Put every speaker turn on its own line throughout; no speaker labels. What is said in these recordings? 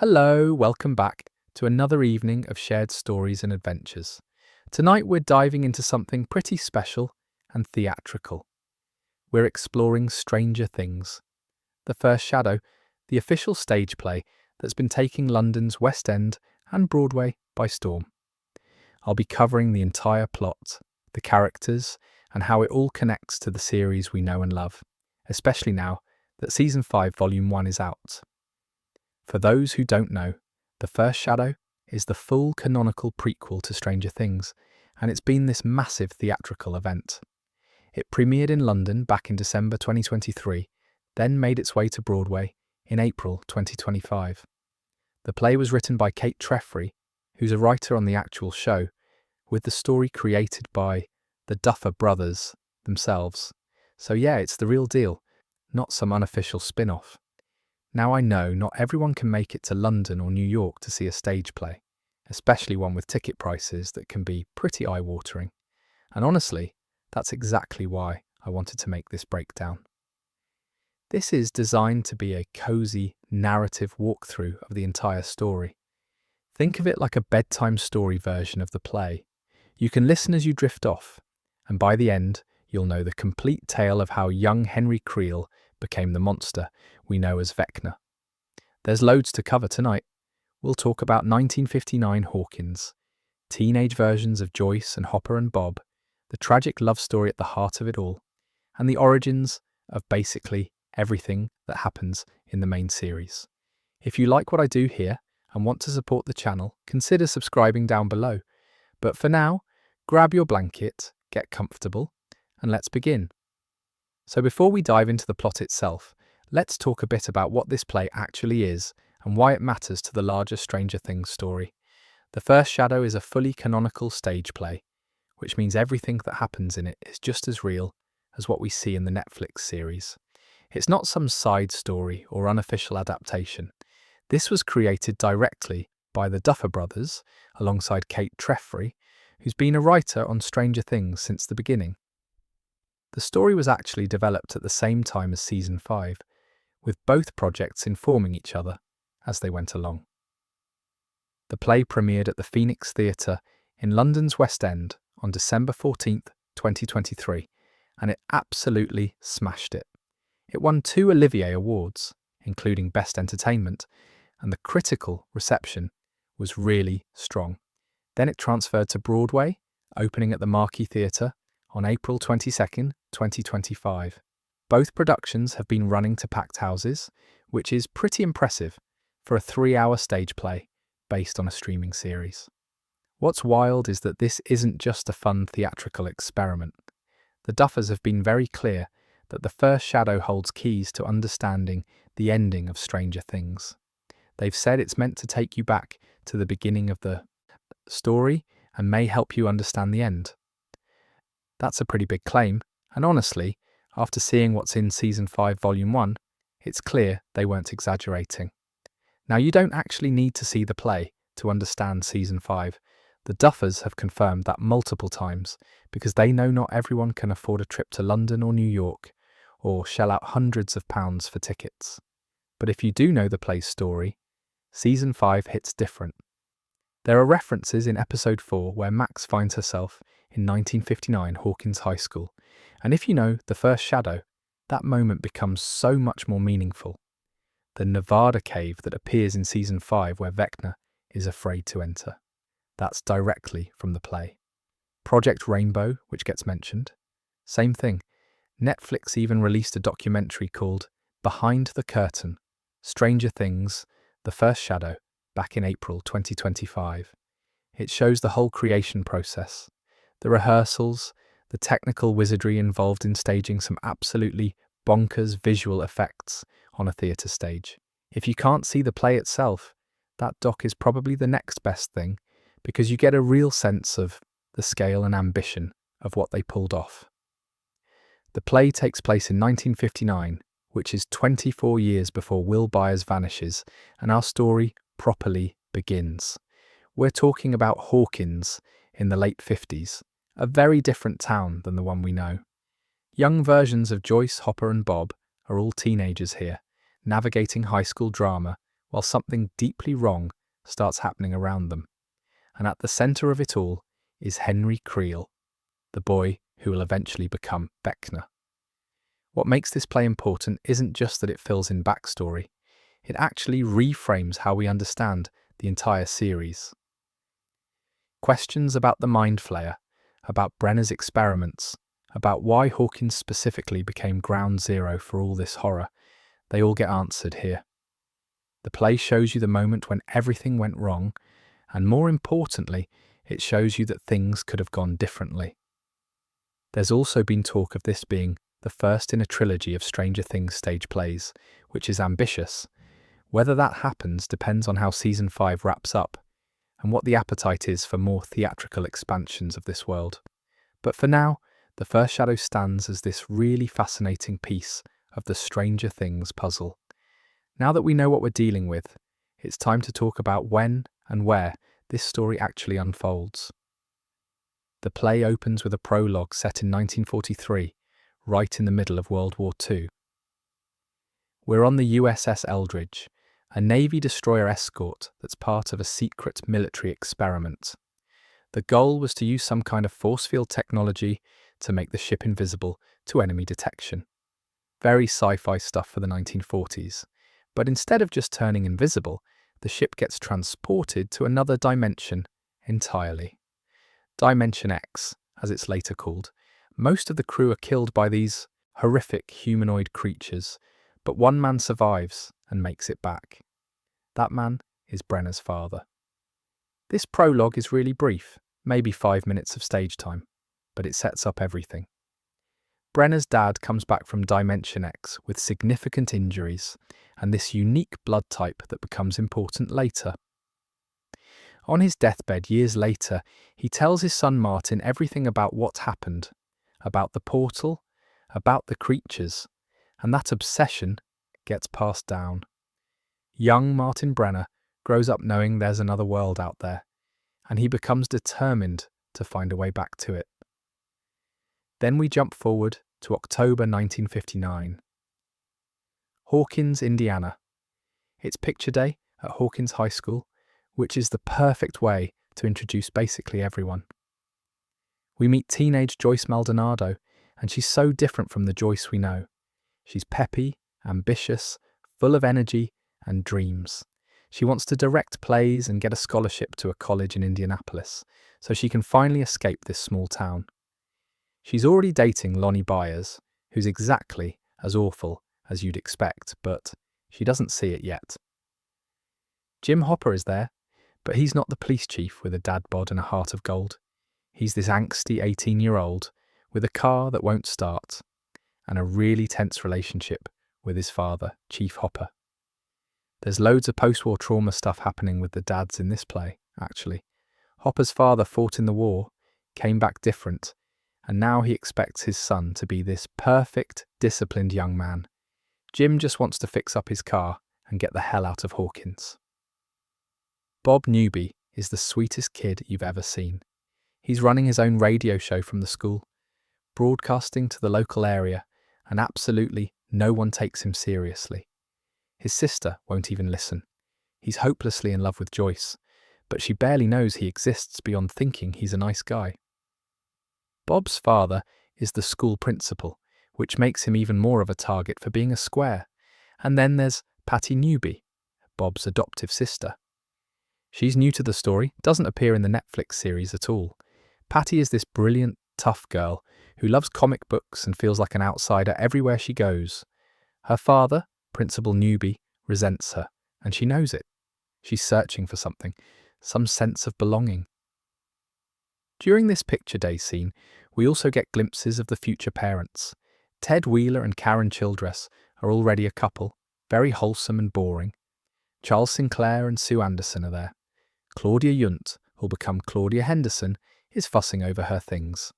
Hello, welcome back to another evening of shared stories and adventures. Tonight we're diving into something pretty special and theatrical. We're exploring Stranger Things, The First Shadow, the official stage play that's been taking London's West End and Broadway by storm. I'll be covering the entire plot, the characters, and how it all connects to the series we know and love, especially now that Season 5 Volume 1 is out. For those who don't know, The First Shadow is the full canonical prequel to Stranger Things, and it's been this massive theatrical event. It premiered in London back in December 2023, then made its way to Broadway in April 2025. The play was written by Kate Treffry, who's a writer on the actual show, with the story created by the Duffer Brothers themselves. So yeah, it's the real deal, not some unofficial spin-off. Now I know not everyone can make it to London or New York to see a stage play, especially one with ticket prices that can be pretty eye-watering. And honestly, that's exactly why I wanted to make this breakdown. This is designed to be a cozy narrative walkthrough of the entire story. Think of it like a bedtime story version of the play. You can listen as you drift off, and by the end, you'll know the complete tale of how young Henry Creel became the monster we know as Vecna. There's loads to cover tonight. We'll talk about 1959 Hawkins, teenage versions of Joyce and Hopper and Bob, the tragic love story at the heart of it all, and the origins of basically everything that happens in the main series. If you like what I do here and want to support the channel, consider subscribing down below. But for now, grab your blanket, get comfortable, and let's begin. So before we dive into the plot itself, let's talk a bit about what this play actually is and why it matters to the larger Stranger Things story. The First Shadow is a fully canonical stage play, which means everything that happens in it is just as real as what we see in the Netflix series. It's not some side story or unofficial adaptation. This was created directly by the Duffer Brothers, alongside Kate Treffry, who's been a writer on Stranger Things since the beginning. The story was actually developed at the same time as Season 5, with both projects informing each other as they went along. The play premiered at the Phoenix Theatre in London's West End on December 14th, 2023, and it absolutely smashed it. It won 2 Olivier Awards, including Best Entertainment, and the critical reception was really strong. Then it transferred to Broadway, opening at the Marquis Theatre on April 22nd, 2025. Both productions have been running to packed houses, which is pretty impressive for a 3-hour stage play based on a streaming series. What's wild is that this isn't just a fun theatrical experiment. The Duffers have been very clear that The First Shadow holds keys to understanding the ending of Stranger Things. They've said it's meant to take you back to the beginning of the story and may help you understand the end. That's a pretty big claim, and honestly, after seeing what's in Season 5 Volume 1, it's clear they weren't exaggerating. Now, you don't actually need to see the play to understand Season 5. The Duffers have confirmed that multiple times, because they know not everyone can afford a trip to London or New York, or shell out hundreds of pounds for tickets. But if you do know the play's story, Season 5 hits different. There are references in Episode 4 where Max finds herself in 1959 Hawkins High School, and if you know The First Shadow, that moment becomes so much more meaningful. The Nevada cave that appears in Season 5 where Vecna is afraid to enter. That's directly from the play. Project Rainbow, which gets mentioned. Same thing. Netflix even released a documentary called Behind the Curtain, Stranger Things, The First Shadow, back in April 2025. It shows the whole creation process, the rehearsals, the technical wizardry involved in staging some absolutely bonkers visual effects on a theatre stage. If you can't see the play itself, that doc is probably the next best thing, because you get a real sense of the scale and ambition of what they pulled off. The play takes place in 1959, which is 24 years before Will Byers vanishes, and our story properly begins. We're talking about Hawkins in the late 50s, a very different town than the one we know. Young versions of Joyce, Hopper and Bob are all teenagers here, navigating high school drama while something deeply wrong starts happening around them. And at the centre of it all is Henry Creel, the boy who will eventually become Vecna. What makes this play important isn't just that it fills in backstory, it actually reframes how we understand the entire series. Questions about the Mind Flayer, about Brenner's experiments, about why Hawkins specifically became ground zero for all this horror, they all get answered here. The play shows you the moment when everything went wrong, and more importantly, it shows you that things could have gone differently. There's also been talk of this being the first in a trilogy of Stranger Things stage plays, which is ambitious. Whether that happens depends on how Season 5 wraps up, and what the appetite is for more theatrical expansions of this world. But for now, The First Shadow stands as this really fascinating piece of the Stranger Things puzzle. Now that we know what we're dealing with, it's time to talk about when and where this story actually unfolds. The play opens with a prologue set in 1943, right in the middle of World War II. We're on the USS Eldridge, a Navy destroyer escort that's part of a secret military experiment. The goal was to use some kind of force field technology to make the ship invisible to enemy detection. Very sci-fi stuff for the 1940s. But instead of just turning invisible, the ship gets transported to another dimension entirely. Dimension X, as it's later called. Most of the crew are killed by these horrific humanoid creatures, but one man survives and makes it back. That man is Brenner's father. This prologue is really brief, maybe 5 minutes of stage time, but it sets up everything. Brenner's dad comes back from Dimension X with significant injuries and this unique blood type that becomes important later. On his deathbed years later, he tells his son Martin everything about what happened, about the portal, about the creatures, and that obsession gets passed down. Young Martin Brenner grows up knowing there's another world out there, and he becomes determined to find a way back to it. Then we jump forward to October 1959. Hawkins, Indiana. It's picture day at Hawkins High School, which is the perfect way to introduce basically everyone. We meet teenage Joyce Maldonado, and she's so different from the Joyce we know. She's peppy, ambitious, full of energy and dreams. She wants to direct plays and get a scholarship to a college in Indianapolis, so she can finally escape this small town. She's already dating Lonnie Byers, who's exactly as awful as you'd expect, but she doesn't see it yet. Jim Hopper is there, but he's not the police chief with a dad bod and a heart of gold. He's this angsty 18-year-old with a car that won't start and a really tense relationship with his father, Chief Hopper. There's loads of post-war trauma stuff happening with the dads in this play, actually. Hopper's father fought in the war, came back different, and now he expects his son to be this perfect, disciplined young man. Jim just wants to fix up his car and get the hell out of Hawkins. Bob Newbie is the sweetest kid you've ever seen. He's running his own radio show from the school, broadcasting to the local area, and absolutely no one takes him seriously. His sister won't even listen. He's hopelessly in love with Joyce, but she barely knows he exists beyond thinking he's a nice guy. Bob's father is the school principal, which makes him even more of a target for being a square. And then there's Patty Newbie, Bob's adoptive sister. She's new to the story, doesn't appear in the Netflix series at all. Patty is this brilliant, tough girl who loves comic books and feels like an outsider everywhere she goes. Her father, Principal Newbie, resents her, and she knows it. She's searching for something, some sense of belonging. During this picture day scene, we also get glimpses of the future parents. Ted Wheeler and Karen Childress are already a couple, very wholesome and boring. Charles Sinclair and Sue Anderson are there. Claudia Yunt, who'll become Claudia Henderson, is fussing over her things.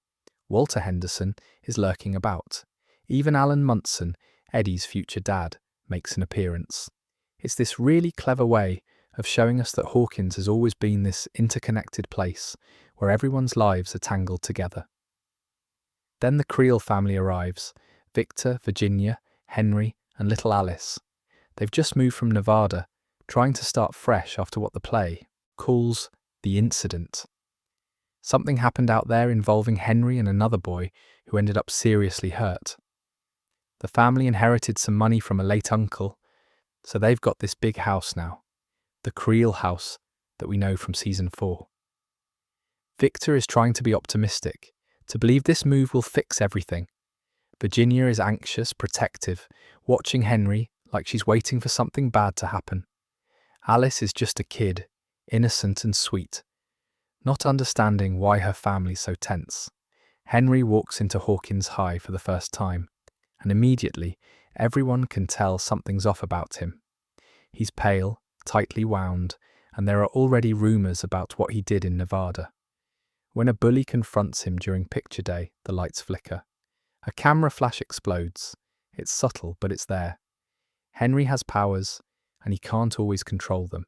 Walter Henderson is lurking about. Even Alan Munson, Eddie's future dad, makes an appearance. It's this really clever way of showing us that Hawkins has always been this interconnected place where everyone's lives are tangled together. Then the Creel family arrives. Victor, Virginia, Henry, and little Alice. They've just moved from Nevada, trying to start fresh after what the play calls the incident. Something happened out there involving Henry and another boy who ended up seriously hurt. The family inherited some money from a late uncle, so they've got this big house now, the Creel house that we know from season 4. Victor is trying to be optimistic, to believe this move will fix everything. Virginia is anxious, protective, watching Henry like she's waiting for something bad to happen. Alice is just a kid, innocent and sweet, not understanding why her family's so tense. Henry walks into Hawkins High for the first time, and immediately everyone can tell something's off about him. He's pale, tightly wound, and there are already rumours about what he did in Nevada. When a bully confronts him during picture day, the lights flicker. A camera flash explodes. It's subtle, but it's there. Henry has powers, and he can't always control them.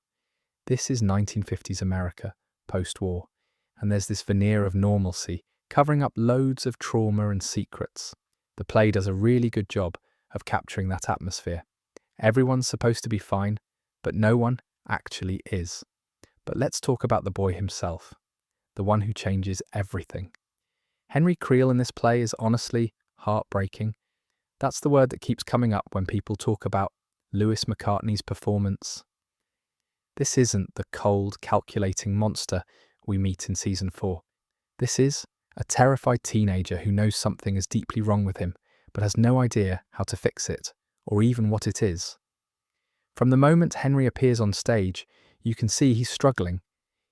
This is 1950s America, post-war, and there's this veneer of normalcy, covering up loads of trauma and secrets. The play does a really good job of capturing that atmosphere. Everyone's supposed to be fine, but no one actually is. But let's talk about the boy himself, the one who changes everything. Henry Creel in this play is honestly heartbreaking. That's the word that keeps coming up when people talk about Lewis McCartney's performance. This isn't the cold, calculating monster we meet in season 4. This is a terrified teenager who knows something is deeply wrong with him, but has no idea how to fix it, or even what it is. From the moment Henry appears on stage, you can see he's struggling.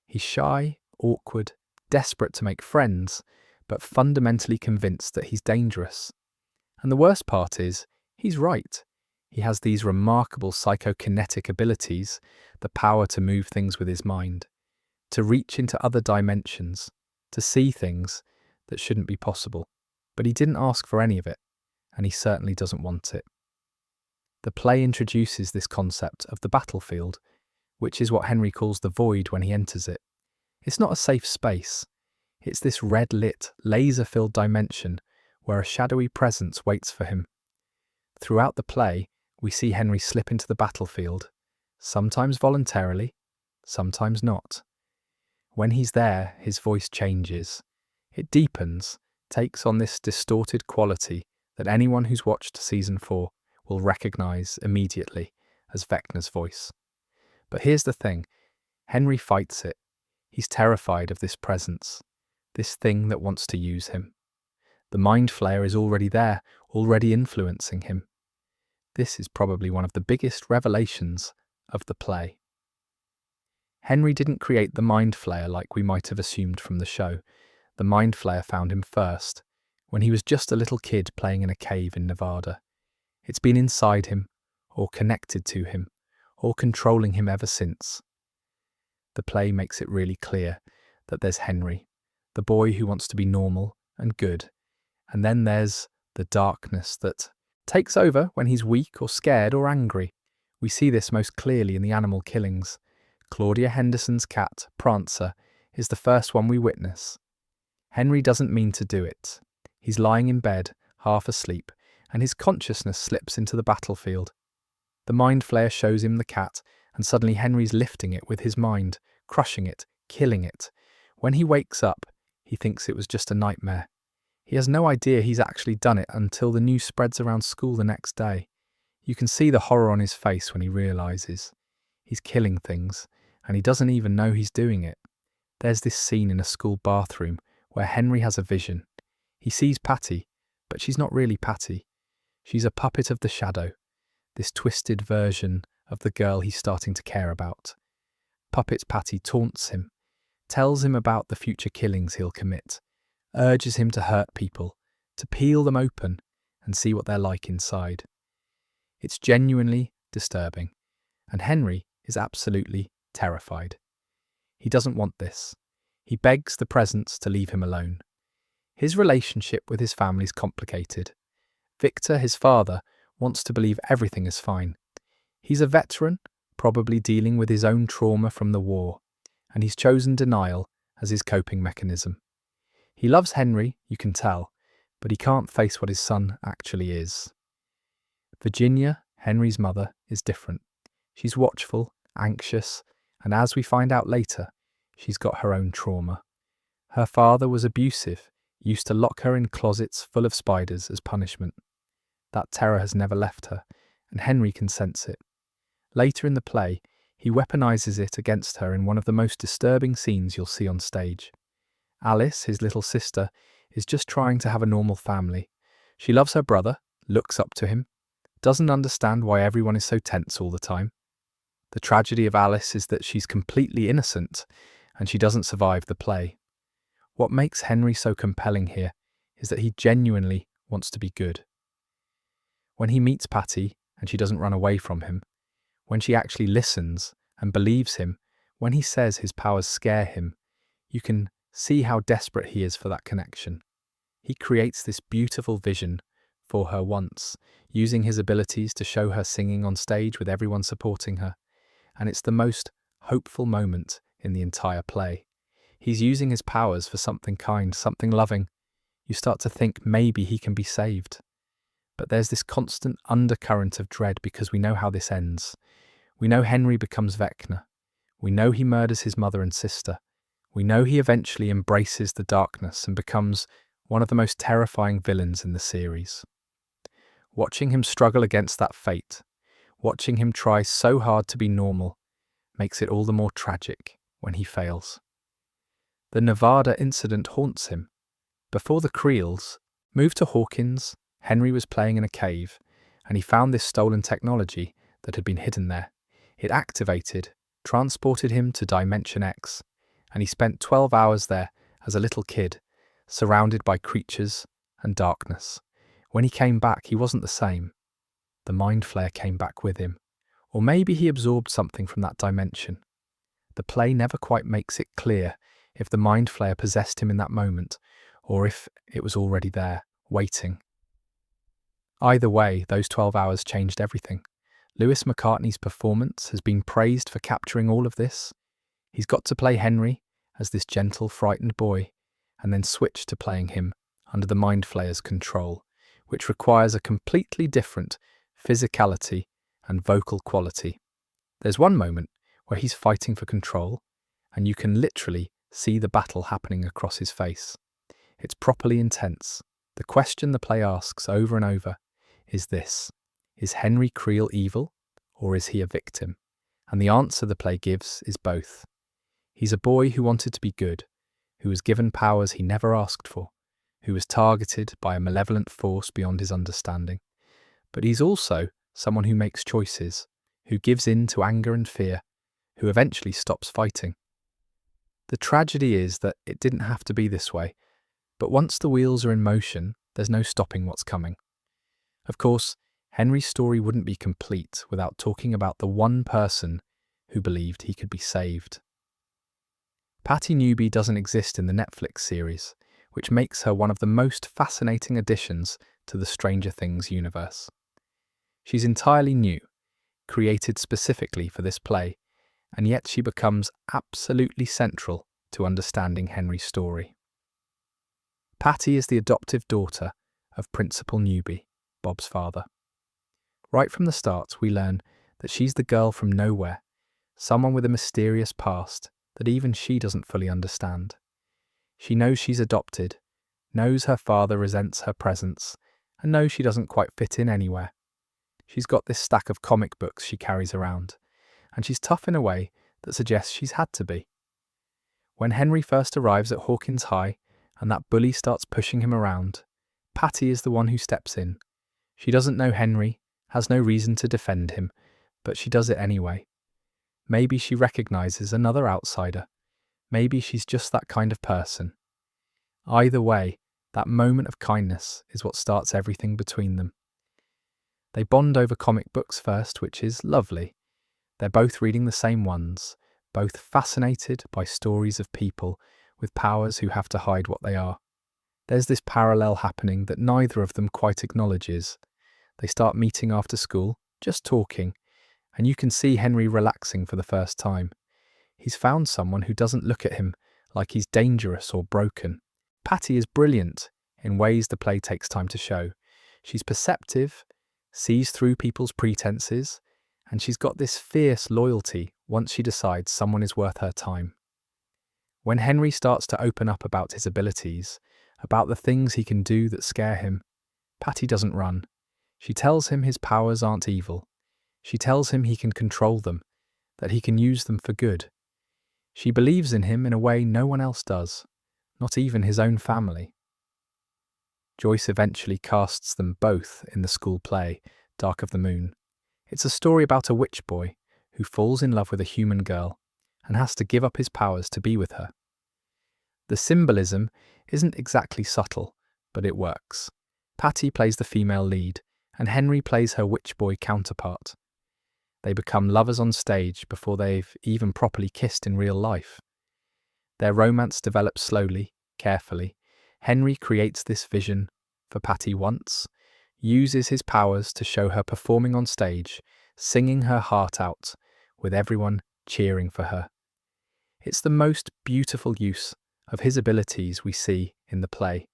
He's shy, awkward, desperate to make friends, but fundamentally convinced that he's dangerous. And the worst part is, he's right. He has these remarkable psychokinetic abilities, the power to move things with his mind, to reach into other dimensions, to see things that shouldn't be possible. But he didn't ask for any of it, and he certainly doesn't want it. The play introduces this concept of the battlefield, which is what Henry calls the void when he enters it. It's not a safe space. It's this red-lit, laser-filled dimension where a shadowy presence waits for him. Throughout the play, we see Henry slip into the battlefield, sometimes voluntarily, sometimes not. When he's there, his voice changes. It deepens, takes on this distorted quality that anyone who's watched season 4 will recognise immediately as Vecna's voice. But here's the thing, Henry fights it. He's terrified of this presence, this thing that wants to use him. The mind flayer is already there, already influencing him. This is probably one of the biggest revelations of the play. Henry didn't create the mind flayer like we might have assumed from the show. The mind flayer found him first, when he was just a little kid playing in a cave in Nevada. It's been inside him, or connected to him, or controlling him ever since. The play makes it really clear that there's Henry, the boy who wants to be normal and good, and then there's the darkness that takes over when he's weak or scared or angry. We see this most clearly in the animal killings. Claudia Henderson's cat, Prancer, is the first one we witness. Henry doesn't mean to do it. He's lying in bed, half asleep, and his consciousness slips into the battlefield. The mind flayer shows him the cat, and suddenly Henry's lifting it with his mind, crushing it, killing it. When he wakes up, he thinks it was just a nightmare. He has no idea he's actually done it until the news spreads around school the next day. You can see the horror on his face when he realises he's killing things, and he doesn't even know he's doing it. There's this scene in a school bathroom where Henry has a vision. He sees Patty, but she's not really Patty. She's a puppet of the shadow, this twisted version of the girl he's starting to care about. Puppet Patty taunts him, tells him about the future killings he'll commit, urges him to hurt people, to peel them open and see what they're like inside. It's genuinely disturbing, and Henry is absolutely terrified. He doesn't want this. He begs the presence to leave him alone. His relationship with his family's complicated. Victor, his father, wants to believe everything is fine. He's a veteran, probably dealing with his own trauma from the war, and he's chosen denial as his coping mechanism. He loves Henry, you can tell, but he can't face what his son actually is. Virginia, Henry's mother, is different. She's watchful anxious, and as we find out later, she's got her own trauma. Her father was abusive, used to lock her in closets full of spiders as punishment. That terror has never left her, and Henry can sense it. Later in the play, he weaponizes it against her in one of the most disturbing scenes you'll see on stage. Alice, his little sister, is just trying to have a normal family. She loves her brother, looks up to him, doesn't understand why everyone is so tense all the time. The tragedy of Alice is that she's completely innocent, and she doesn't survive the play. What makes Henry so compelling here is that he genuinely wants to be good. When he meets Patty and she doesn't run away from him, when she actually listens and believes him, when he says his powers scare him, you can see how desperate he is for that connection. He creates this beautiful vision for her once, using his abilities to show her singing on stage with everyone supporting her, and it's the most hopeful moment in the entire play. He's using his powers for something kind, something loving. You start to think maybe he can be saved. But there's this constant undercurrent of dread because we know how this ends. We know Henry becomes Vecna. We know he murders his mother and sister. We know he eventually embraces the darkness and becomes one of the most terrifying villains in the series. Watching him struggle against that fate, watching him try so hard to be normal, makes it all the more tragic when he fails. The Nevada incident haunts him. Before the Creels moved to Hawkins, Henry was playing in a cave, and he found this stolen technology that had been hidden there. It activated, transported him to Dimension X, and he spent 12 hours there as a little kid, surrounded by creatures and darkness. When he came back, he wasn't the same. The mind flare came back with him. Or maybe he absorbed something from that dimension. The play never quite makes it clear if the mind flare possessed him in that moment, or if it was already there, waiting. Either way, those 12 hours changed everything. Lewis McCartney's performance has been praised for capturing all of this. He's got to play Henry as this gentle, frightened boy, and then switch to playing him under the mind flayer's control, which requires a completely different physicality and vocal quality. There's one moment where he's fighting for control, and you can literally see the battle happening across his face. It's properly intense. The question the play asks over and over is this: is Henry Creel evil, or is he a victim? And the answer the play gives is both. He's a boy who wanted to be good, who was given powers he never asked for, who was targeted by a malevolent force beyond his understanding. But he's also someone who makes choices, who gives in to anger and fear, who eventually stops fighting. The tragedy is that it didn't have to be this way, but once the wheels are in motion, there's no stopping what's coming. Of course, Henry's story wouldn't be complete without talking about the one person who believed he could be saved. Patty Newbie doesn't exist in the Netflix series, which makes her one of the most fascinating additions to the Stranger Things universe. She's entirely new, created specifically for this play, and yet she becomes absolutely central to understanding Henry's story. Patty is the adoptive daughter of Principal Newbie, Bob's father. Right from the start, we learn that she's the girl from nowhere, someone with a mysterious past that even she doesn't fully understand. She knows she's adopted, knows her father resents her presence, and knows she doesn't quite fit in anywhere. She's got this stack of comic books she carries around, and she's tough in a way that suggests she's had to be. When Henry first arrives at Hawkins High and that bully starts pushing him around, Patty is the one who steps in. She doesn't know Henry, has no reason to defend him, but she does it anyway. Maybe she recognizes another outsider. Maybe she's just that kind of person. Either way, that moment of kindness is what starts everything between them. They bond over comic books first, which is lovely. They're both reading the same ones, both fascinated by stories of people with powers who have to hide what they are. There's this parallel happening that neither of them quite acknowledges. They start meeting after school, just talking, and you can see Henry relaxing for the first time. He's found someone who doesn't look at him like he's dangerous or broken. Patty is brilliant in ways the play takes time to show. She's perceptive, sees through people's pretenses, and she's got this fierce loyalty once she decides someone is worth her time. When Henry starts to open up about his abilities, about the things he can do that scare him, Patty doesn't run. She tells him his powers aren't evil. She tells him he can control them, that he can use them for good. She believes in him in a way no one else does, not even his own family. Joyce eventually casts them both in the school play, Dark of the Moon. It's a story about a witch boy who falls in love with a human girl and has to give up his powers to be with her. The symbolism isn't exactly subtle, but it works. Patty plays the female lead, and Henry plays her witch boy counterpart. They become lovers on stage before they've even properly kissed in real life. Their romance develops slowly, carefully. Henry creates this vision for Patty once, uses his powers to show her performing on stage, singing her heart out, with everyone cheering for her. It's the most beautiful use of his abilities we see in the play.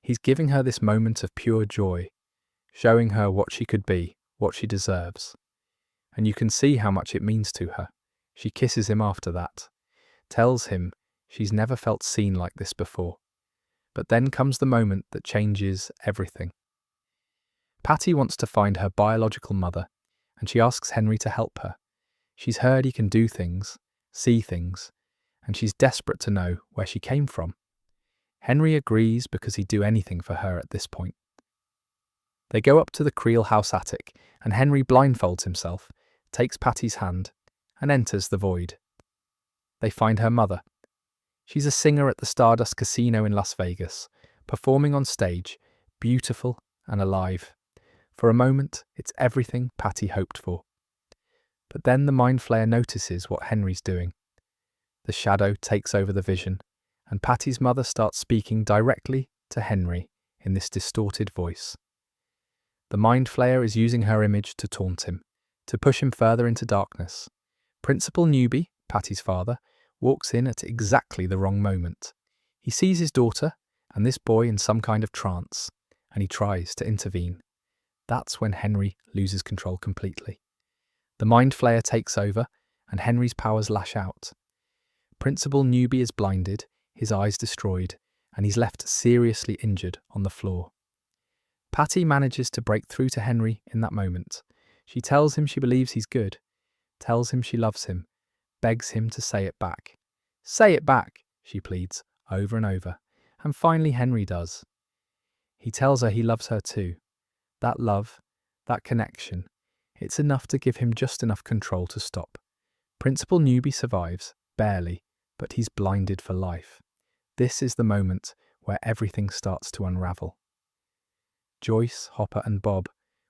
He's giving her this moment of pure joy, showing her what she could be, what she deserves. And you can see how much it means to her. She kisses him after that, tells him she's never felt seen like this before. But then comes the moment that changes everything. Patty wants to find her biological mother, and she asks Henry to help her. She's heard he can do things, see things, and she's desperate to know where she came from. Henry agrees because he'd do anything for her at this point. They go up to the Creel house attic, and Henry blindfolds himself, takes Patty's hand, and enters the void. They find her mother. She's a singer at the Stardust Casino in Las Vegas, performing on stage, beautiful and alive. For a moment, it's everything Patty hoped for. But then the Mind Flayer notices what Henry's doing. The shadow takes over the vision, and Patty's mother starts speaking directly to Henry in this distorted voice. The Mind Flayer is using her image to taunt him, to push him further into darkness. Principal Newbie, Patty's father, walks in at exactly the wrong moment. He sees his daughter and this boy in some kind of trance, and he tries to intervene. That's when Henry loses control completely. The Mind Flayer takes over, and Henry's powers lash out. Principal Newbie is blinded, his eyes destroyed, and he's left seriously injured on the floor. Patty manages to break through to Henry in that moment. She tells him she believes he's good, tells him she loves him, begs him to say it back. Say it back, she pleads, over and over, and finally Henry does. He tells her he loves her too. That love, that connection, it's enough to give him just enough control to stop. Principal Newbie survives, barely, but he's blinded for life. This is the moment where everything starts to unravel. Joyce, Hopper and Bob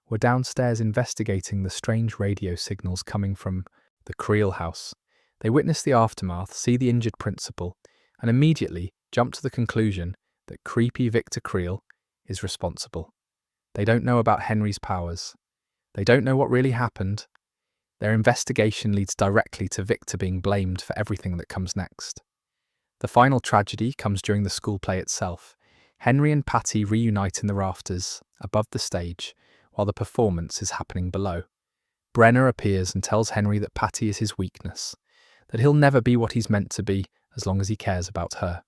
were downstairs investigating the strange radio signals coming from the Creel house. They witness the aftermath, see the injured principal, and immediately jump to the conclusion that creepy Victor Creel is responsible. They don't know about Henry's powers. They don't know what really happened. Their investigation leads directly to Victor being blamed for everything that comes next. The final tragedy comes during the school play itself. Henry and Patty reunite in the rafters above the stage while the performance is happening below. Brenner appears and tells Henry that Patty is his weakness, that he'll never be what he's meant to be as long as he cares about her.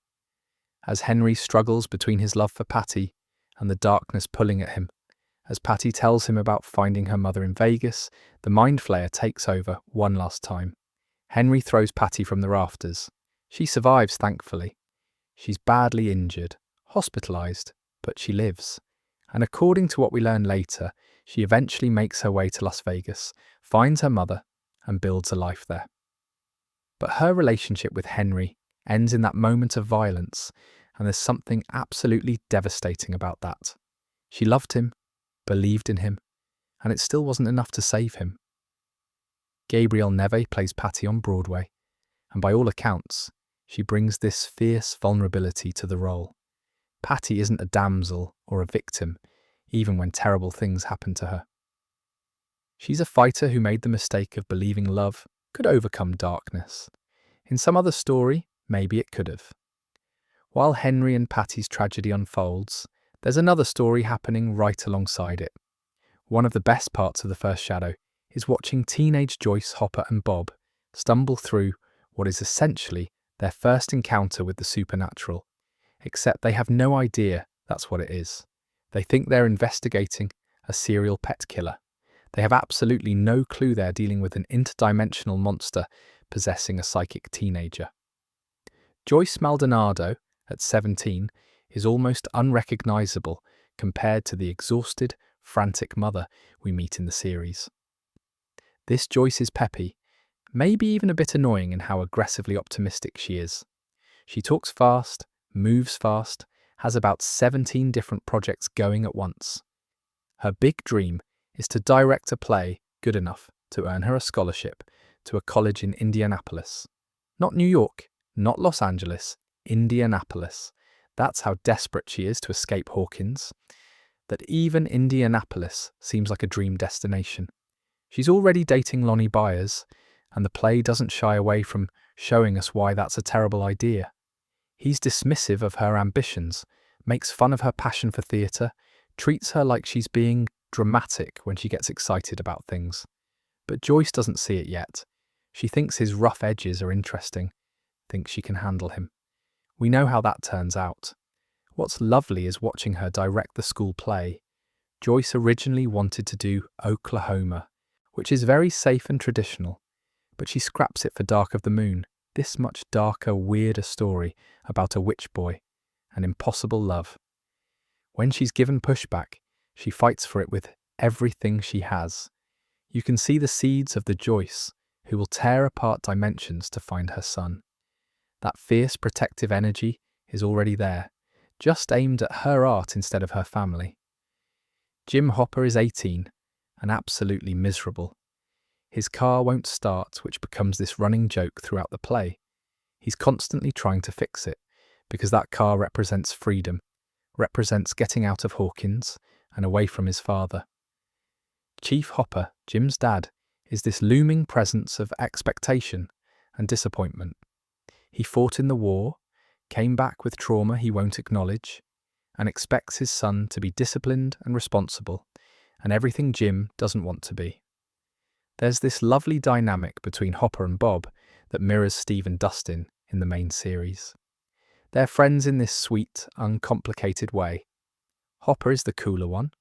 As Henry struggles between his love for Patty and the darkness pulling at him, as Patty tells him about finding her mother in Vegas, the Mind Flayer takes over one last time. Henry throws Patty from the rafters. She survives, thankfully. She's badly injured, hospitalized, but she lives. And according to what we learn later, she eventually makes her way to Las Vegas, finds her mother, and builds a life there. But her relationship with Henry ends in that moment of violence, and there's something absolutely devastating about that. She loved him, believed in him, and it still wasn't enough to save him. Gabrielle Neve plays Patty on Broadway, and by all accounts, she brings this fierce vulnerability to the role. Patty isn't a damsel or a victim, even when terrible things happen to her. She's a fighter who made the mistake of believing love could overcome darkness. In some other story, maybe it could have. While Henry and Patty's tragedy unfolds, there's another story happening right alongside it. One of the best parts of the first Shadow is watching teenage Joyce, Hopper and Bob stumble through what is essentially their first encounter with the supernatural, except they have no idea that's what it is. They think they're investigating a serial pet killer. They have absolutely no clue they're dealing with an interdimensional monster possessing a psychic teenager. Joyce Maldonado, at 17, is almost unrecognizable compared to the exhausted, frantic mother we meet in the series. This Joyce is peppy, maybe even a bit annoying in how aggressively optimistic she is. She talks fast, moves fast, has about 17 different projects going at once. Her big dream is to direct a play good enough to earn her a scholarship to a college in Indianapolis. Not New York, not Los Angeles, Indianapolis. That's how desperate she is to escape Hawkins, that even Indianapolis seems like a dream destination. She's already dating Lonnie Byers, and the play doesn't shy away from showing us why that's a terrible idea. He's dismissive of her ambitions, makes fun of her passion for theatre, treats her like she's being dramatic when she gets excited about things. But Joyce doesn't see it yet. She thinks his rough edges are interesting, thinks she can handle him. We know how that turns out. What's lovely is watching her direct the school play. Joyce originally wanted to do Oklahoma, which is very safe and traditional, but she scraps it for Dark of the Moon, this much darker, weirder story about a witch boy and impossible love. When she's given pushback, she fights for it with everything she has. You can see the seeds of the Joyce who will tear apart dimensions to find her son. That fierce protective energy is already there, just aimed at her art instead of her family. Jim Hopper is 18 and absolutely miserable. His car won't start, which becomes this running joke throughout the play. He's constantly trying to fix it, because that car represents freedom, represents getting out of Hawkins and away from his father. Chief Hopper, Jim's dad, is this looming presence of expectation and disappointment. He fought in the war, came back with trauma he won't acknowledge, and expects his son to be disciplined and responsible, and everything Jim doesn't want to be. There's this lovely dynamic between Hopper and Bob that mirrors Steve and Dustin in the main series. They're friends in this sweet, uncomplicated way. Hopper is the cooler one,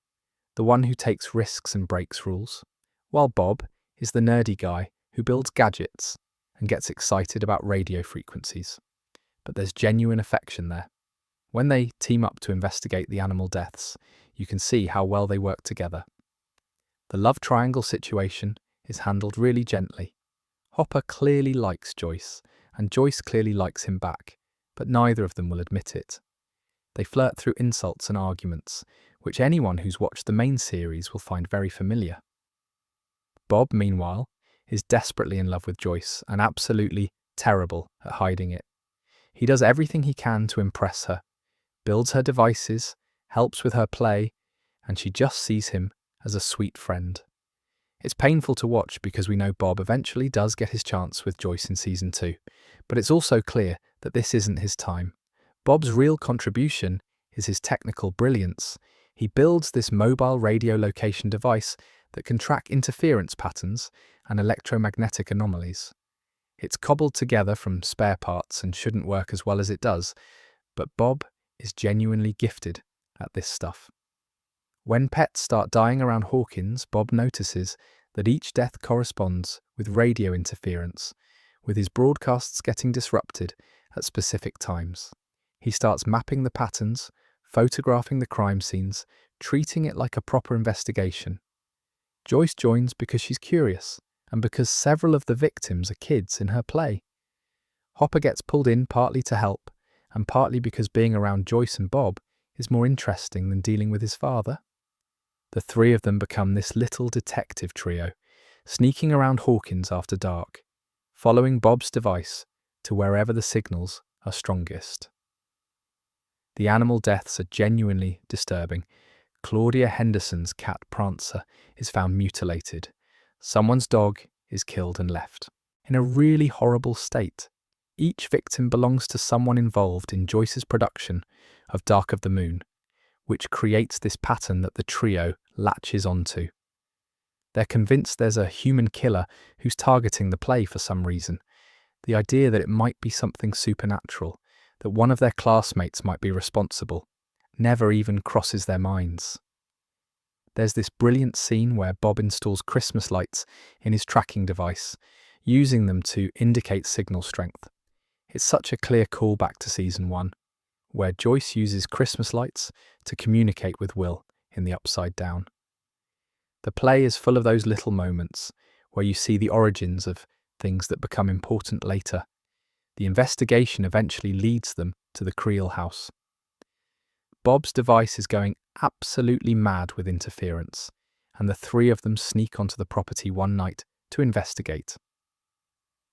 the one who takes risks and breaks rules, while Bob is the nerdy guy who builds gadgets and gets excited about radio frequencies. But there's genuine affection there. When they team up to investigate the animal deaths, you can see how well they work together. The love triangle situation is handled really gently. Hopper clearly likes Joyce, and Joyce clearly likes him back, but neither of them will admit it. They flirt through insults and arguments, which anyone who's watched the main series will find very familiar. Bob, meanwhile, is desperately in love with Joyce and absolutely terrible at hiding it. He does everything he can to impress her, builds her devices, helps with her play, and she just sees him as a sweet friend. It's painful to watch because we know Bob eventually does get his chance with Joyce in season 2, but it's also clear that this isn't his time. Bob's real contribution is his technical brilliance. He builds this mobile radio location device that can track interference patterns and electromagnetic anomalies. It's cobbled together from spare parts and shouldn't work as well as it does, but Bob is genuinely gifted at this stuff. When pets start dying around Hawkins, Bob notices that each death corresponds with radio interference, with his broadcasts getting disrupted at specific times. He starts mapping the patterns, photographing the crime scenes, treating it like a proper investigation. Joyce joins because she's curious, and because several of the victims are kids in her play. Hopper gets pulled in partly to help, and partly because being around Joyce and Bob is more interesting than dealing with his father. The three of them become this little detective trio, sneaking around Hawkins after dark, following Bob's device to wherever the signals are strongest. The animal deaths are genuinely disturbing. Claudia Henderson's cat Prancer is found mutilated. Someone's dog is killed and left in a really horrible state. Each victim belongs to someone involved in Joyce's production of Dark of the Moon, which creates this pattern that the trio latches onto. They're convinced there's a human killer who's targeting the play for some reason. The idea that it might be something supernatural, that one of their classmates might be responsible, never even crosses their minds. There's this brilliant scene where Bob installs Christmas lights in his tracking device, using them to indicate signal strength. It's such a clear callback to Season 1, where Joyce uses Christmas lights to communicate with Will in the Upside Down. The play is full of those little moments where you see the origins of things that become important later. The investigation eventually leads them to the Creel house. Bob's device is going absolutely mad with interference, and the three of them sneak onto the property one night to investigate.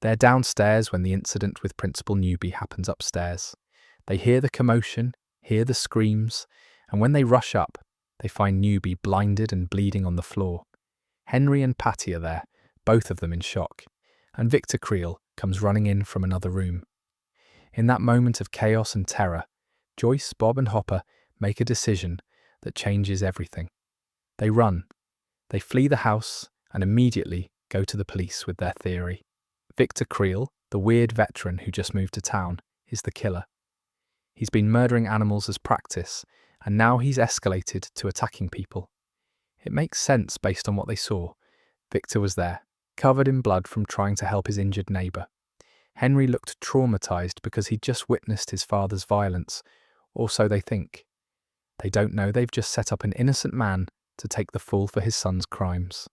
They're downstairs when the incident with Principal Newbie happens upstairs. They hear the commotion, hear the screams, and when they rush up, they find Newbie blinded and bleeding on the floor. Henry and Patty are there, both of them in shock, and Victor Creel comes running in from another room. In that moment of chaos and terror, Joyce, Bob and Hopper make a decision that changes everything. They run. They flee the house and immediately go to the police with their theory. Victor Creel, the weird veteran who just moved to town, is the killer. He's been murdering animals as practice, and now he's escalated to attacking people. It makes sense based on what they saw. Victor was there, covered in blood from trying to help his injured neighbour. Henry looked traumatized because he'd just witnessed his father's violence, or so they think. They don't know they've just set up an innocent man to take the fall for his son's crimes.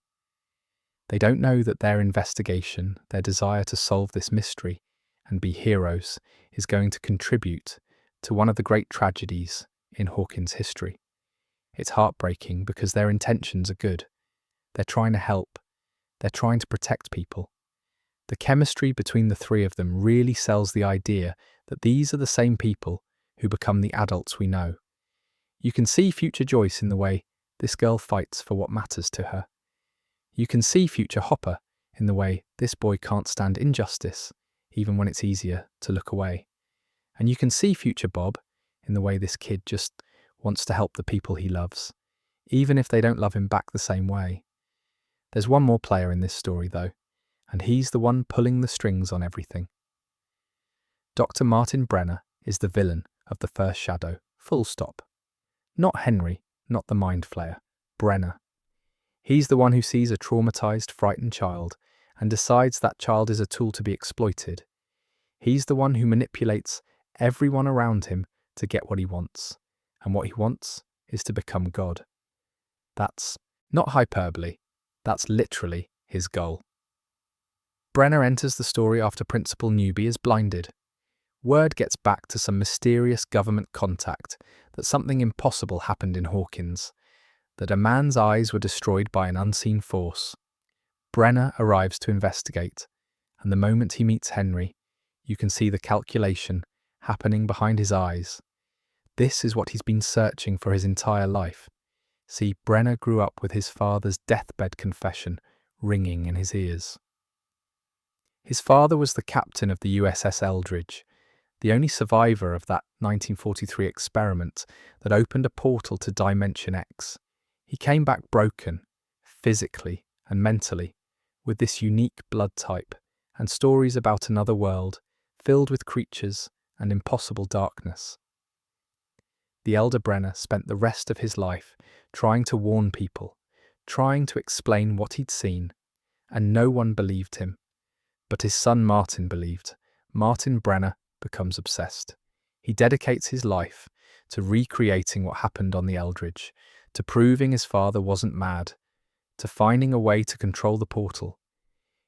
They don't know that their investigation, their desire to solve this mystery and be heroes, is going to contribute to one of the great tragedies in Hawkins' history. It's heartbreaking because their intentions are good. They're trying to help. They're trying to protect people. The chemistry between the three of them really sells the idea that these are the same people who become the adults we know. You can see future Joyce in the way this girl fights for what matters to her. You can see future Hopper in the way this boy can't stand injustice, even when it's easier to look away. And you can see future Bob in the way this kid just wants to help the people he loves, even if they don't love him back the same way. There's one more player in this story, though, and he's the one pulling the strings on everything. Dr. Martin Brenner is the villain of the first Shadow, full stop. Not Henry, not the Mind Flayer, Brenner. He's the one who sees a traumatized, frightened child and decides that child is a tool to be exploited. He's the one who manipulates everyone around him to get what he wants, and what he wants is to become God. That's not hyperbole, that's literally his goal. Brenner enters the story after Principal Newbie is blinded. Word gets back to some mysterious government contact that something impossible happened in Hawkins, that a man's eyes were destroyed by an unseen force. Brenner arrives to investigate, and the moment he meets Henry, you can see the calculation happening behind his eyes. This is what he's been searching for his entire life. See, Brenner grew up with his father's deathbed confession ringing in his ears. His father was the captain of the USS Eldridge, the only survivor of that 1943 experiment that opened a portal to Dimension X. He came back broken, physically and mentally, with this unique blood type and stories about another world filled with creatures and impossible darkness. The elder Brenner spent the rest of his life trying to warn people, trying to explain what he'd seen, and no one believed him. But his son Martin believed. Martin Brenner becomes obsessed. He dedicates his life to recreating what happened on the Eldridge, to proving his father wasn't mad, to finding a way to control the portal.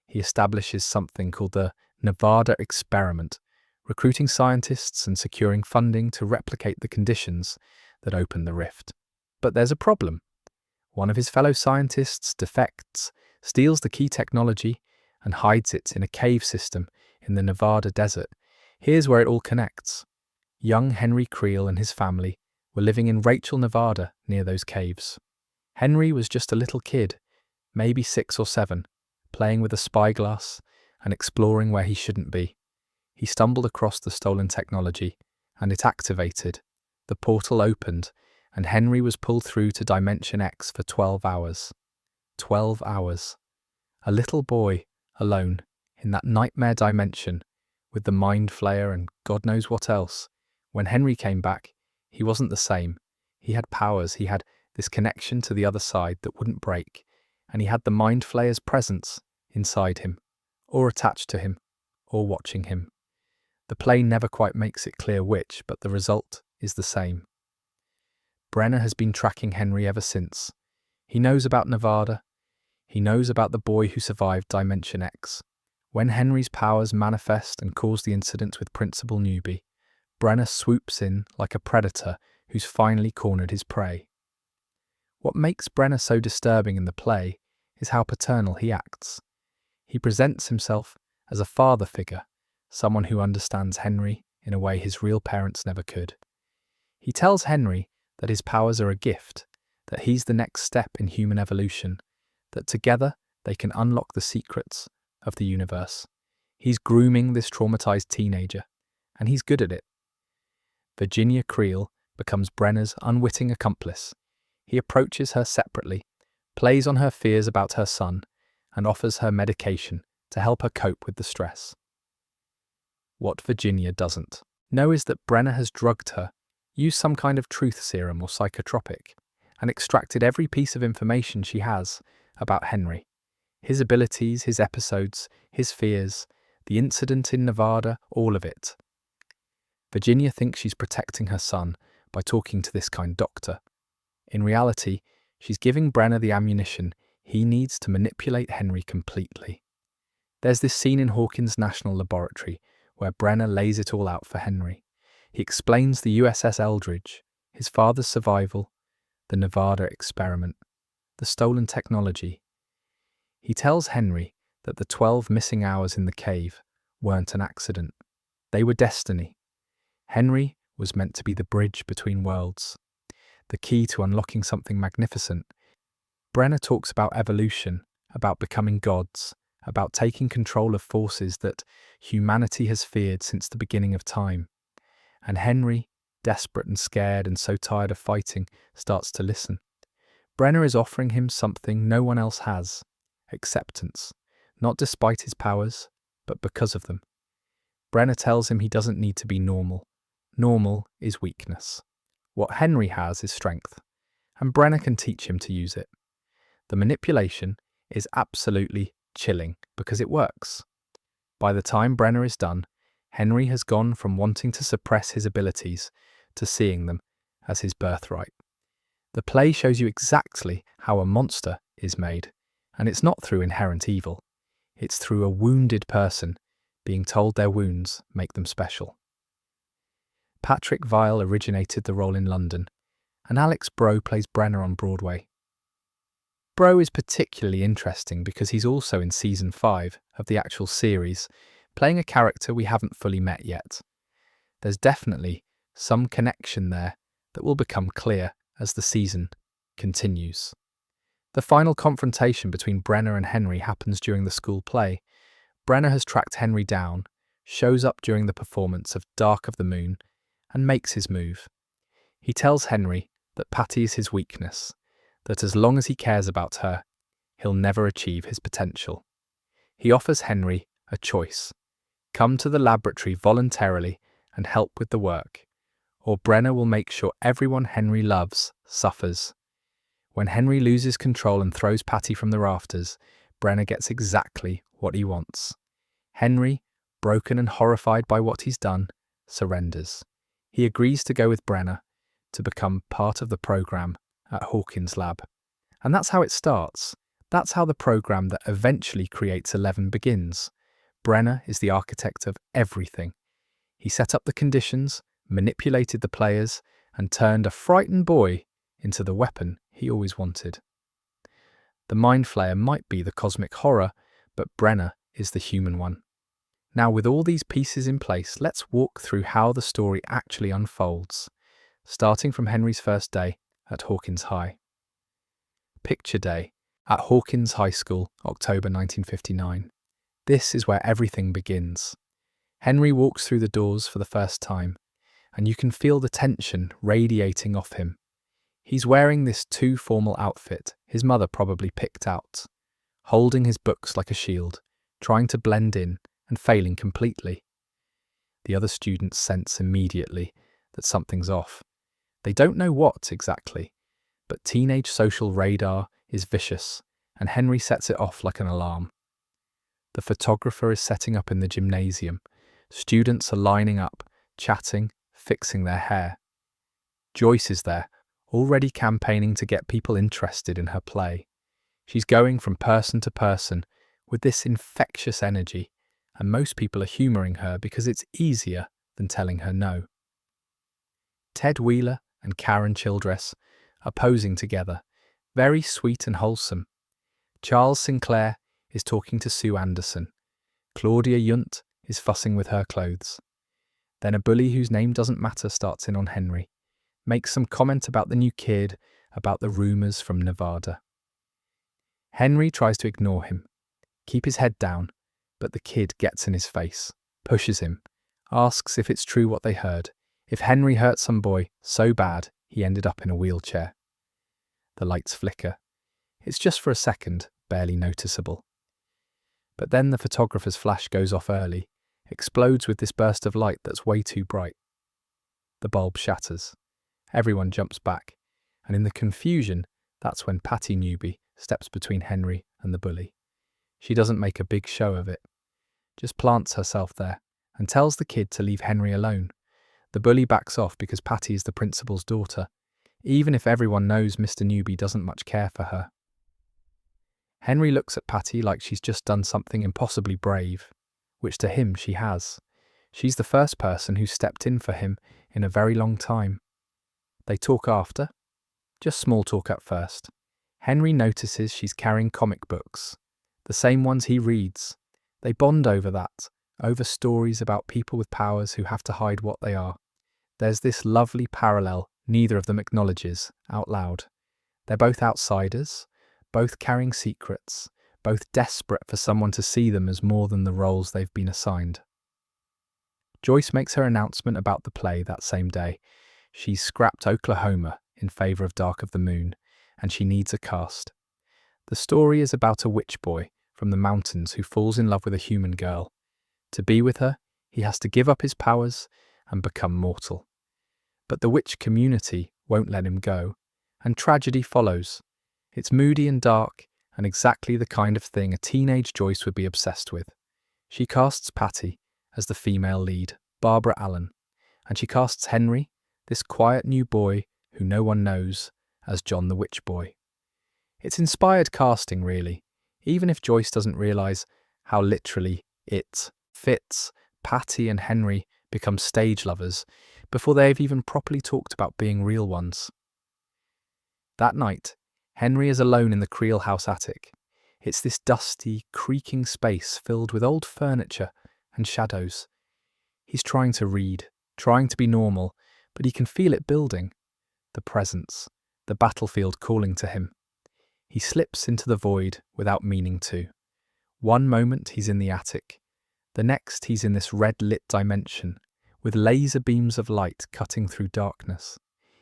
He establishes something called the Nevada experiment, recruiting scientists and securing funding to replicate the conditions that open the rift. But there's a problem. One of his fellow scientists defects, steals the key technology, and hides it in a cave system in the Nevada desert. Here's where it all connects. Young Henry Creel and his family were living in Rachel, Nevada, near those caves. Henry was just a little kid, maybe 6 or 7, playing with a spyglass and exploring where he shouldn't be. He stumbled across the stolen technology, and it activated. The portal opened, and Henry was pulled through to Dimension X for 12 hours. 12 hours. A little boy, alone, in that nightmare dimension, with the mind flayer and God knows what else. When Henry came back, he wasn't the same. He had powers, he had this connection to the other side that wouldn't break, and he had the mind flayer's presence inside him, or attached to him, or watching him. The play never quite makes it clear which, but the result is the same. Brenner has been tracking Henry ever since. He knows about Nevada. He knows about the boy who survived Dimension X. When Henry's powers manifest and cause the incident with Principal Newbie, Brenner swoops in like a predator who's finally cornered his prey. What makes Brenner so disturbing in the play is how paternal he acts. He presents himself as a father figure, someone who understands Henry in a way his real parents never could. He tells Henry that his powers are a gift, that he's the next step in human evolution, that together they can unlock the secrets of the universe. He's grooming this traumatized teenager, and he's good at it. Virginia Creel becomes Brenner's unwitting accomplice. He approaches her separately, plays on her fears about her son, and offers her medication to help her cope with the stress. What Virginia doesn't know is that Brenner has drugged her, used some kind of truth serum or psychotropic, and extracted every piece of information she has about Henry. His abilities, his episodes, his fears, the incident in Nevada, all of it. Virginia thinks she's protecting her son by talking to this kind doctor. In reality, she's giving Brenner the ammunition he needs to manipulate Henry completely. There's this scene in Hawkins National Laboratory where Brenner lays it all out for Henry. He explains the USS Eldridge, his father's survival, the Nevada experiment, the stolen technology. He tells Henry that the 12 missing hours in the cave weren't an accident. They were destiny. Henry was meant to be the bridge between worlds, the key to unlocking something magnificent. Brenner talks about evolution, about becoming gods, about taking control of forces that humanity has feared since the beginning of time. And Henry, desperate and scared and so tired of fighting, starts to listen. Brenner is offering him something no one else has: acceptance, not despite his powers, but because of them. Brenner tells him he doesn't need to be normal. Normal is weakness. What Henry has is strength, and Brenner can teach him to use it. The manipulation is absolutely chilling because it works. By the time Brenner is done, Henry has gone from wanting to suppress his abilities to seeing them as his birthright. The play shows you exactly how a monster is made, and it's not through inherent evil. It's through a wounded person being told their wounds make them special. Patrick Vile originated the role in London, and Alex Bro plays Brenner on Broadway. Bro is particularly interesting because he's also in Season 5 of the actual series, playing a character we haven't fully met yet. There's definitely some connection there that will become clear as the season continues. The final confrontation between Brenner and Henry happens during the school play. Brenner has tracked Henry down, shows up during the performance of Dark of the Moon, and makes his move. He tells Henry that Patty is his weakness, that as long as he cares about her, he'll never achieve his potential. He offers Henry a choice: come to the laboratory voluntarily and help with the work, or Brenner will make sure everyone Henry loves suffers. When Henry loses control and throws Patty from the rafters, Brenner gets exactly what he wants. Henry, broken and horrified by what he's done, surrenders. He agrees to go with Brenner to become part of the program at Hawkins' lab. And that's how it starts. That's how the program that eventually creates 11 begins. Brenner is the architect of everything. He set up the conditions, manipulated the players, and turned a frightened boy into the weapon he always wanted. The Mind Flayer might be the cosmic horror, but Brenner is the human one. Now, with all these pieces in place, let's walk through how the story actually unfolds, starting from Henry's first day at Hawkins High. Picture day at Hawkins High School, October 1959. This is where everything begins. Henry walks through the doors for the first time, and you can feel the tension radiating off him. He's wearing this too formal outfit his mother probably picked out, holding his books like a shield, trying to blend in and failing completely. The other students sense immediately that something's off. They don't know what exactly, but teenage social radar is vicious, and Henry sets it off like an alarm. The photographer is setting up in the gymnasium. Students are lining up, chatting, fixing their hair. Joyce is there, already campaigning to get people interested in her play. She's going from person to person with this infectious energy, and most people are humouring her because it's easier than telling her no. Ted Wheeler and Karen Childress are posing together, very sweet and wholesome. Charles Sinclair is talking to Sue Anderson. Claudia Yunt is fussing with her clothes. Then a bully whose name doesn't matter starts in on Henry, makes some comment about the new kid, about the rumours from Nevada. Henry tries to ignore him, keep his head down, but the kid gets in his face, pushes him, asks if it's true what they heard, if Henry hurt some boy so bad he ended up in a wheelchair. The lights flicker. It's just for a second, barely noticeable. But then the photographer's flash goes off early, explodes with this burst of light that's way too bright. The bulb shatters. Everyone jumps back, and in the confusion, that's when Patty Newbie steps between Henry and the bully. She doesn't make a big show of it, just plants herself there and tells the kid to leave Henry alone. The bully backs off because Patty is the principal's daughter, even if everyone knows Mr. Newbie doesn't much care for her. Henry looks at Patty like she's just done something impossibly brave, which to him she has. She's the first person who's stepped in for him in a very long time. They talk after, just small talk at first. Henry notices she's carrying comic books, the same ones he reads. They bond over that, over stories about people with powers who have to hide what they are. There's this lovely parallel neither of them acknowledges out loud. They're both outsiders, both carrying secrets, both desperate for someone to see them as more than the roles they've been assigned. Joyce makes her announcement about the play that same day. She's scrapped Oklahoma in favour of Dark of the Moon, and she needs a cast. The story is about a witch boy from the mountains who falls in love with a human girl. To be with her, he has to give up his powers and become mortal. But the witch community won't let him go, and tragedy follows. It's moody and dark, and exactly the kind of thing a teenage Joyce would be obsessed with. She casts Patty as the female lead, Barbara Allen, and she casts Henry, this quiet new boy who no one knows, as John the Witch Boy. It's inspired casting, really, even if Joyce doesn't realise how literally it fits. Patty and Henry become stage lovers before they've even properly talked about being real ones. That night, Henry is alone in the Creel house attic. It's this dusty, creaking space filled with old furniture and shadows. He's trying to read, trying to be normal, but he can feel it building. The presence, the battlefield calling to him. He slips into the void without meaning to. One moment he's in the attic. The next he's in this red-lit dimension, with laser beams of light cutting through darkness.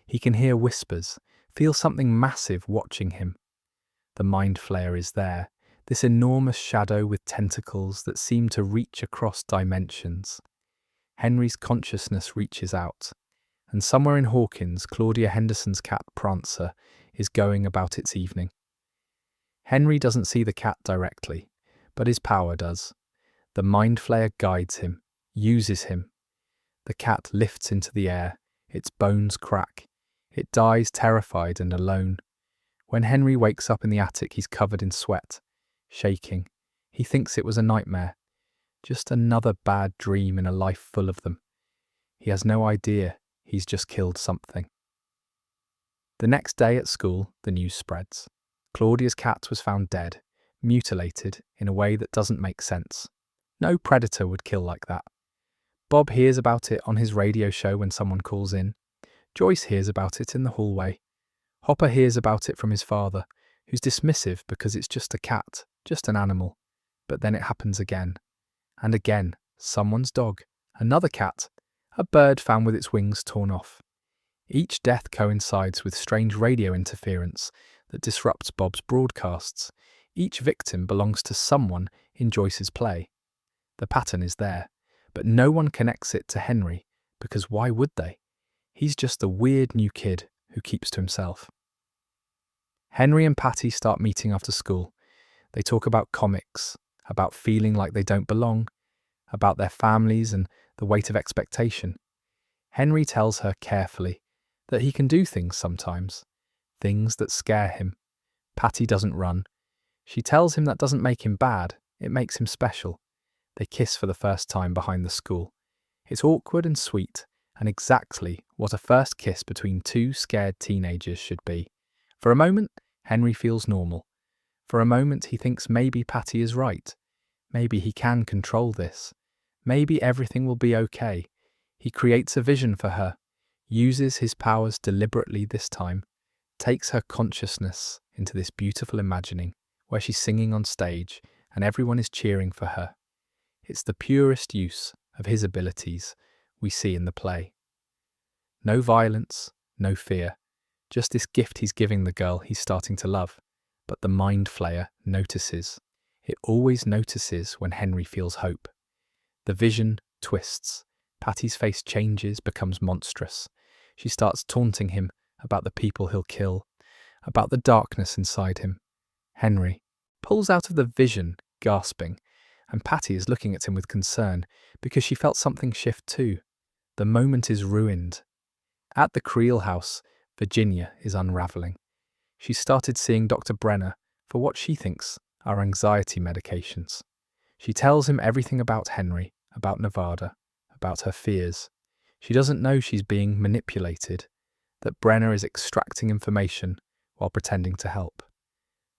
He can hear whispers, feel something massive watching him. The mind flayer is there, this enormous shadow with tentacles that seem to reach across dimensions. Henry's consciousness reaches out, and somewhere in Hawkins, Claudia Henderson's cat Prancer is going about its evening. Henry doesn't see the cat directly, but his power does. The mind flayer guides him, uses him. The cat lifts into the air, its bones crack. It dies terrified and alone. When Henry wakes up in the attic, he's covered in sweat, shaking. He thinks it was a nightmare, just another bad dream in a life full of them. He has no idea he's just killed something. The next day at school, the news spreads. Claudia's cat was found dead, mutilated in a way that doesn't make sense. No predator would kill like that. Bob hears about it on his radio show when someone calls in. Joyce hears about it in the hallway. Hopper hears about it from his father, who's dismissive because it's just a cat, just an animal. But then it happens again. And again, someone's dog, another cat, a bird found with its wings torn off. Each death coincides with strange radio interference that disrupts Bob's broadcasts. Each victim belongs to someone in Joyce's play. The pattern is there, but no one connects it to Henry, because why would they? He's just a weird new kid who keeps to himself. Henry and Patty start meeting after school. They talk about comics, about feeling like they don't belong, about their families and the weight of expectation. Henry tells her carefully that he can do things sometimes, things that scare him. Patty doesn't run. She tells him that doesn't make him bad, it makes him special. They kiss for the first time behind the school. It's awkward and sweet, and exactly what a first kiss between two scared teenagers should be. For a moment, Henry feels normal. For a moment, he thinks maybe Patty is right. Maybe he can control this. Maybe everything will be okay. He creates a vision for her, uses his powers deliberately this time, takes her consciousness into this beautiful imagining where she's singing on stage and everyone is cheering for her. It's the purest use of his abilities we see in the play. No violence, no fear, just this gift he's giving the girl he's starting to love. But the mind flayer notices. It always notices when Henry feels hope. The vision twists. Patty's face changes, becomes monstrous. She starts taunting him about the people he'll kill, about the darkness inside him. Henry pulls out of the vision, gasping, and Patty is looking at him with concern because she felt something shift too. The moment is ruined. At the Creel house, Virginia is unraveling. She started seeing Dr. Brenner for what she thinks are anxiety medications. She tells him everything about Henry, about Nevada, about her fears. She doesn't know she's being manipulated, that Brenner is extracting information while pretending to help.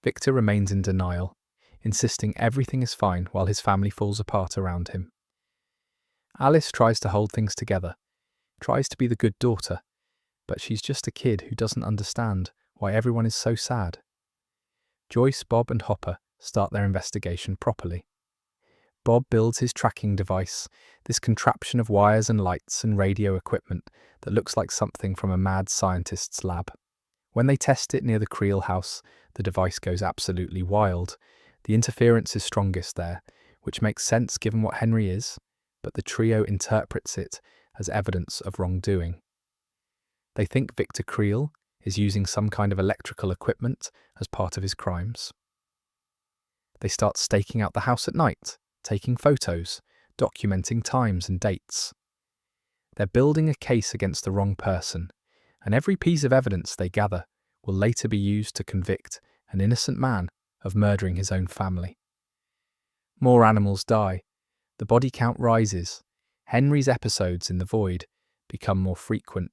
Victor remains in denial, insisting everything is fine while his family falls apart around him. Alice tries to hold things together, tries to be the good daughter, but she's just a kid who doesn't understand why everyone is so sad. Joyce, Bob and Hopper start their investigation properly. Bob builds his tracking device, this contraption of wires and lights and radio equipment that looks like something from a mad scientist's lab. When they test it near the Creel house, the device goes absolutely wild. The interference is strongest there, which makes sense given what Henry is, but the trio interprets it as evidence of wrongdoing. They think Victor Creel is using some kind of electrical equipment as part of his crimes. They start staking out the house at night, taking photos, documenting times and dates. They're building a case against the wrong person, and every piece of evidence they gather will later be used to convict an innocent man of murdering his own family. More animals die. The body count rises. Henry's episodes in the void become more frequent,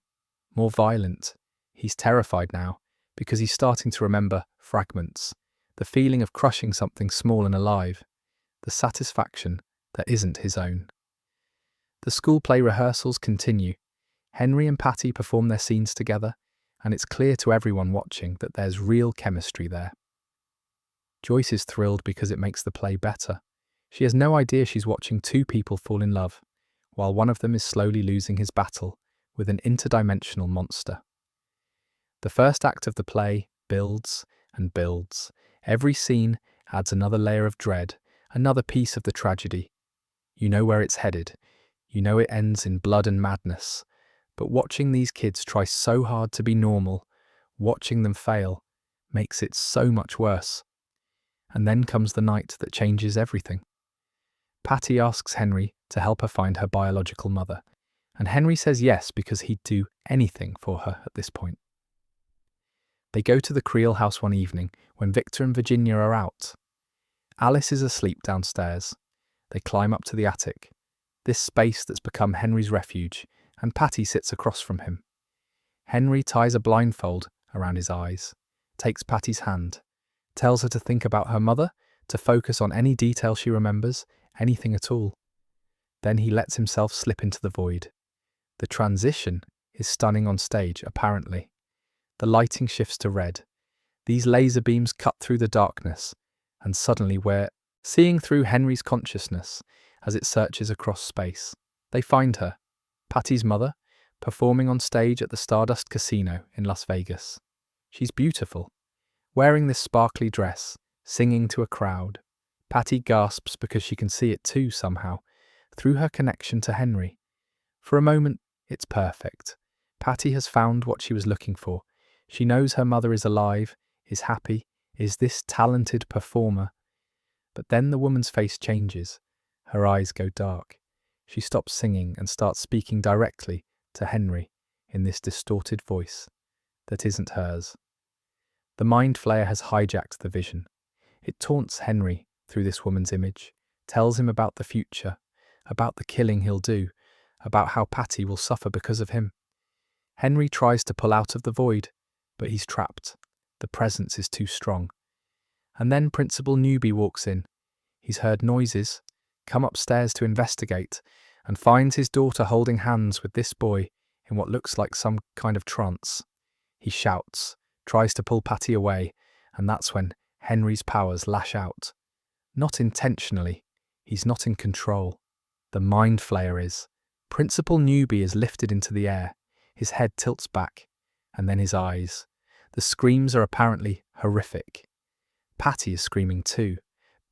more violent. He's terrified now because he's starting to remember fragments, the feeling of crushing something small and alive, the satisfaction that isn't his own. The school play rehearsals continue. Henry and Patty perform their scenes together, and it's clear to everyone watching that there's real chemistry there. Joyce is thrilled because it makes the play better. She has no idea she's watching two people fall in love, while one of them is slowly losing his battle with an interdimensional monster. The first act of the play builds and builds. Every scene adds another layer of dread, another piece of the tragedy. You know where it's headed. You know it ends in blood and madness. But watching these kids try so hard to be normal, watching them fail, makes it so much worse. And then comes the night that changes everything. Patty asks Henry to help her find her biological mother, and Henry says yes because he'd do anything for her at this point. They go to the Creel house one evening when Victor and Virginia are out. Alice is asleep downstairs. They climb up to the attic, this space that's become Henry's refuge, and Patty sits across from him. Henry ties a blindfold around his eyes, takes Patty's hand, tells her to think about her mother, to focus on any detail she remembers, anything at all. Then he lets himself slip into the void. The transition is stunning on stage, apparently. The lighting shifts to red. These laser beams cut through the darkness, and suddenly we're seeing through Henry's consciousness as it searches across space. They find her, Patty's mother, performing on stage at the Stardust Casino in Las Vegas. She's beautiful, wearing this sparkly dress, singing to a crowd. Patty gasps because she can see it too somehow, through her connection to Henry. For a moment, it's perfect. Patty has found what she was looking for. She knows her mother is alive, is happy, is this talented performer. But then the woman's face changes. Her eyes go dark. She stops singing and starts speaking directly to Henry in this distorted voice that isn't hers. The mind flayer has hijacked the vision. It taunts Henry through this woman's image, tells him about the future, about the killing he'll do, about how Patty will suffer because of him. Henry tries to pull out of the void, but he's trapped. The presence is too strong. And then Principal Newbie walks in. He's heard noises, come upstairs to investigate, and finds his daughter holding hands with this boy in what looks like some kind of trance. He shouts, tries to pull Patty away, and that's when Henry's powers lash out. Not intentionally. He's not in control. The mind flayer is. Principal Newbie is lifted into the air. His head tilts back, and then his eyes. The screams are apparently horrific. Patty is screaming too,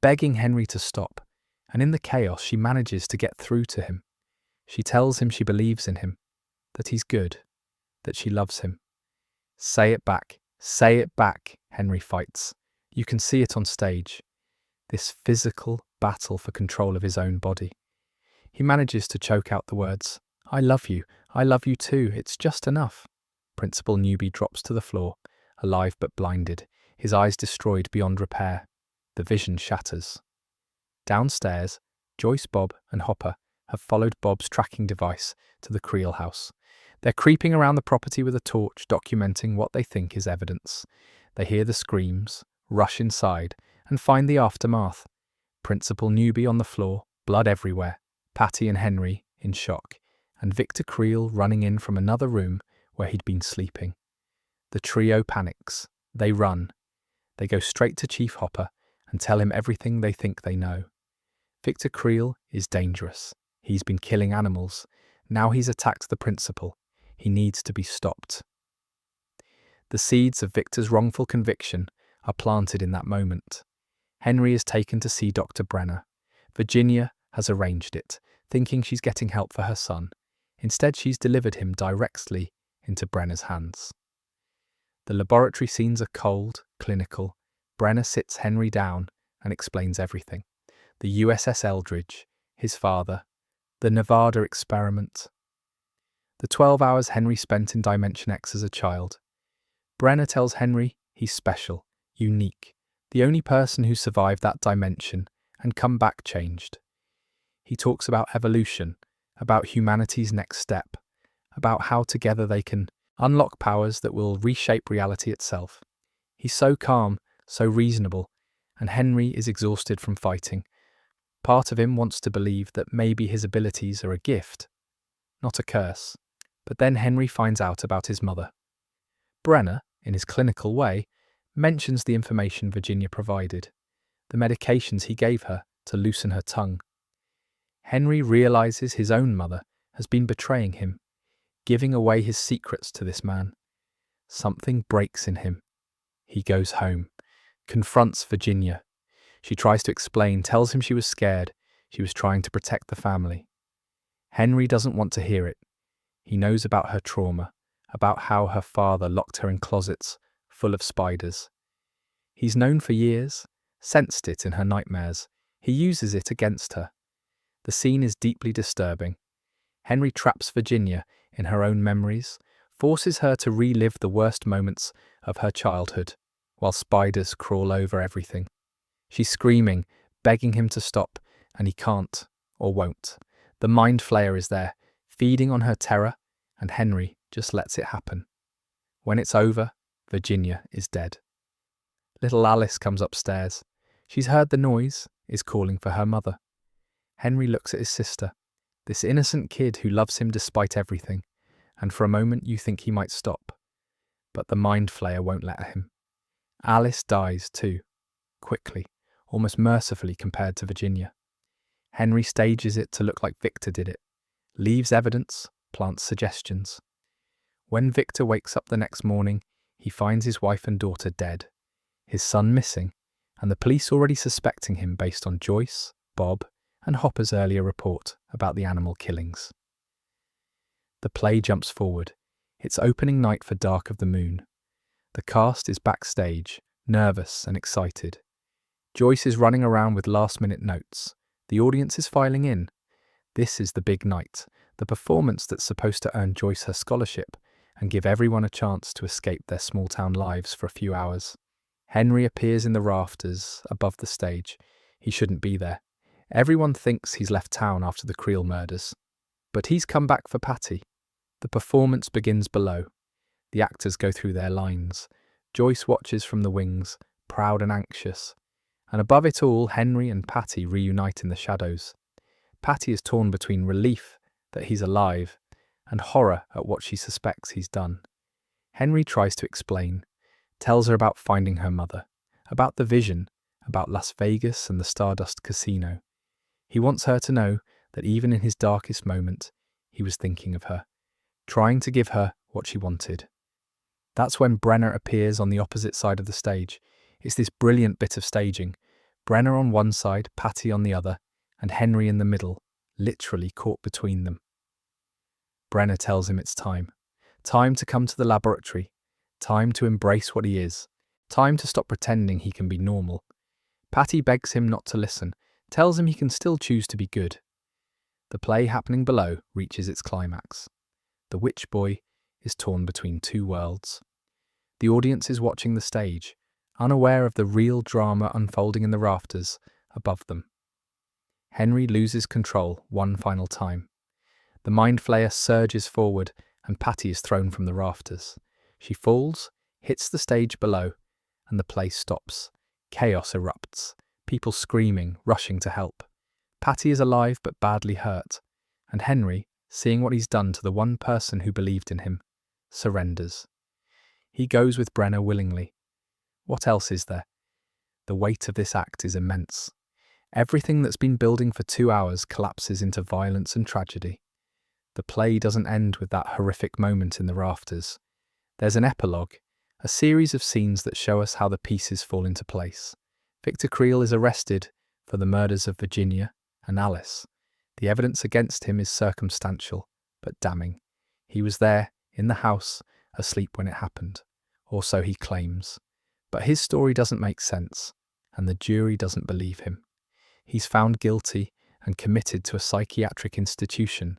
begging Henry to stop, and in the chaos she manages to get through to him. She tells him she believes in him, that he's good, that she loves him. Say it back, Henry fights. You can see it on stage. This physical battle for control of his own body. He manages to choke out the words, I love you too, it's just enough. Principal Newbie drops to the floor, alive but blinded, his eyes destroyed beyond repair. The vision shatters. Downstairs, Joyce, Bob, and Hopper have followed Bob's tracking device to the Creel house. They're creeping around the property with a torch, documenting what they think is evidence. They hear the screams, rush inside, and find the aftermath. Principal Newbie on the floor, blood everywhere, Patty and Henry in shock, and Victor Creel running in from another room where he'd been sleeping. The trio panics. They run. They go straight to Chief Hopper and tell him everything they think they know. Victor Creel is dangerous. He's been killing animals. Now he's attacked the principal. He needs to be stopped. The seeds of Victor's wrongful conviction are planted in that moment. Henry is taken to see Dr. Brenner. Virginia has arranged it, thinking she's getting help for her son. Instead, she's delivered him directly into Brenner's hands. The laboratory scenes are cold, clinical. Brenner sits Henry down and explains everything. The USS Eldridge, his father, the Nevada experiment, the 12 hours Henry spent in Dimension X as a child. Brenner tells Henry he's special, unique, the only person who survived that dimension and come back changed. He talks about evolution, about humanity's next step, about how together they can unlock powers that will reshape reality itself. He's so calm, so reasonable, and Henry is exhausted from fighting. Part of him wants to believe that maybe his abilities are a gift, not a curse. But then Henry finds out about his mother. Brenner, in his clinical way, mentions the information Virginia provided, the medications he gave her to loosen her tongue. Henry realizes his own mother has been betraying him, giving away his secrets to this man. Something breaks in him. He goes home, confronts Virginia. She tries to explain, tells him she was scared, she was trying to protect the family. Henry doesn't want to hear it. He knows about her trauma, about how her father locked her in closets full of spiders. He's known for years, sensed it in her nightmares. He uses it against her. The scene is deeply disturbing. Henry traps Virginia in her own memories, forces her to relive the worst moments of her childhood, while spiders crawl over everything. She's screaming, begging him to stop, and he can't, or won't. The mind flayer is there, feeding on her terror, and Henry just lets it happen. When it's over, Virginia is dead. Little Alice comes upstairs. She's heard the noise, is calling for her mother. Henry looks at his sister, this innocent kid who loves him despite everything, and for a moment you think he might stop. But the mind flayer won't let him. Alice dies too, quickly, almost mercifully compared to Virginia. Henry stages it to look like Victor did it, leaves evidence, plants suggestions. When Victor wakes up the next morning, he finds his wife and daughter dead, his son missing, and the police already suspecting him based on Joyce, Bob, and Hopper's earlier report about the animal killings. The play jumps forward. It's opening night for Dark of the Moon. The cast is backstage, nervous and excited. Joyce is running around with last-minute notes. The audience is filing in. This is the big night, the performance that's supposed to earn Joyce her scholarship and give everyone a chance to escape their small-town lives for a few hours. Henry appears in the rafters above the stage. He shouldn't be there. Everyone thinks he's left town after the Creel murders. But he's come back for Patty. The performance begins below. The actors go through their lines. Joyce watches from the wings, proud and anxious. And above it all, Henry and Patty reunite in the shadows. Patty is torn between relief that he's alive and horror at what she suspects he's done. Henry tries to explain, tells her about finding her mother, about the vision, about Las Vegas and the Stardust Casino. He wants her to know that even in his darkest moment, he was thinking of her, trying to give her what she wanted. That's when Brenner appears on the opposite side of the stage. It's this brilliant bit of staging. Brenner on one side, Patty on the other, and Henry in the middle, literally caught between them. Brenner tells him it's time. Time to come to the laboratory. Time to embrace what he is. Time to stop pretending he can be normal. Patty begs him not to listen, tells him he can still choose to be good. The play happening below reaches its climax. The witch boy is torn between two worlds. The audience is watching the stage, unaware of the real drama unfolding in the rafters above them. Henry loses control one final time. The mind flayer surges forward and Patty is thrown from the rafters. She falls, hits the stage below, and the play stops. Chaos erupts, people screaming, rushing to help. Patty is alive but badly hurt, and Henry, seeing what he's done to the one person who believed in him, surrenders. He goes with Brenner willingly. What else is there? The weight of this act is immense. Everything that's been building for 2 hours collapses into violence and tragedy. The play doesn't end with that horrific moment in the rafters. There's an epilogue, a series of scenes that show us how the pieces fall into place. Victor Creel is arrested for the murders of Virginia and Alice. The evidence against him is circumstantial, but damning. He was there, in the house, asleep when it happened, or so he claims. But his story doesn't make sense, and the jury doesn't believe him. He's found guilty and committed to a psychiatric institution,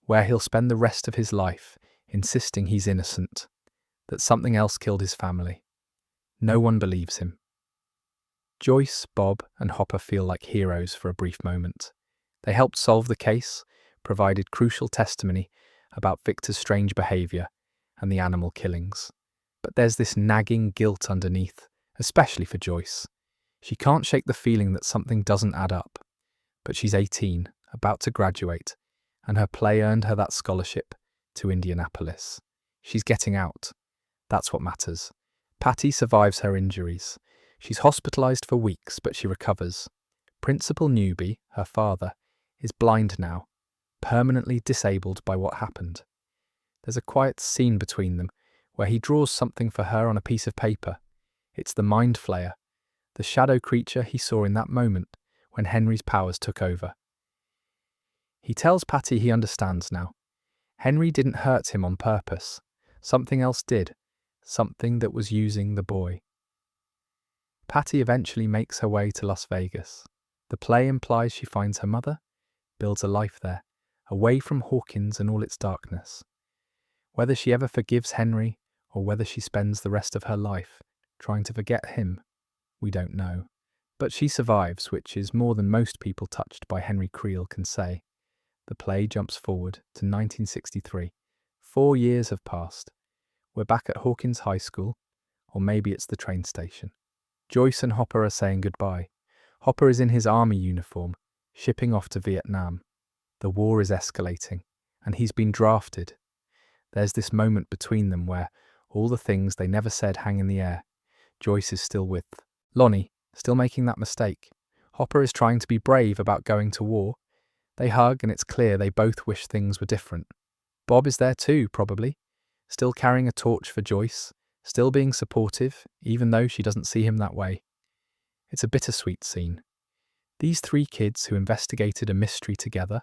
where he'll spend the rest of his life insisting he's innocent, that something else killed his family. No one believes him. Joyce, Bob, and Hopper feel like heroes for a brief moment. They helped solve the case, provided crucial testimony about Victor's strange behaviour and the animal killings. But there's this nagging guilt underneath, especially for Joyce. She can't shake the feeling that something doesn't add up. But she's 18, about to graduate, and her play earned her that scholarship to Indianapolis. She's getting out. That's what matters. Patty survives her injuries. She's hospitalized for weeks, but she recovers. Principal Newbie, her father, is blind now, permanently disabled by what happened. There's a quiet scene between them where he draws something for her on a piece of paper. It's the mind flayer, the shadow creature he saw in that moment when Henry's powers took over. He tells Patty he understands now. Henry didn't hurt him on purpose. Something else did, something that was using the boy. Patty eventually makes her way to Las Vegas. The play implies she finds her mother, builds a life there, away from Hawkins and all its darkness. Whether she ever forgives Henry, or whether she spends the rest of her life trying to forget him, we don't know. But she survives, which is more than most people touched by Henry Creel can say. The play jumps forward to 1963. 4 years have passed. We're back at Hawkins High School, or maybe it's the train station. Joyce and Hopper are saying goodbye. Hopper is in his army uniform, shipping off to Vietnam. The war is escalating, and he's been drafted. There's this moment between them where all the things they never said hang in the air. Joyce is still with Lonnie, still making that mistake. Hopper is trying to be brave about going to war. They hug, and it's clear they both wish things were different. Bob is there too, probably, still carrying a torch for Joyce, still being supportive, even though she doesn't see him that way. It's a bittersweet scene. These three kids who investigated a mystery together,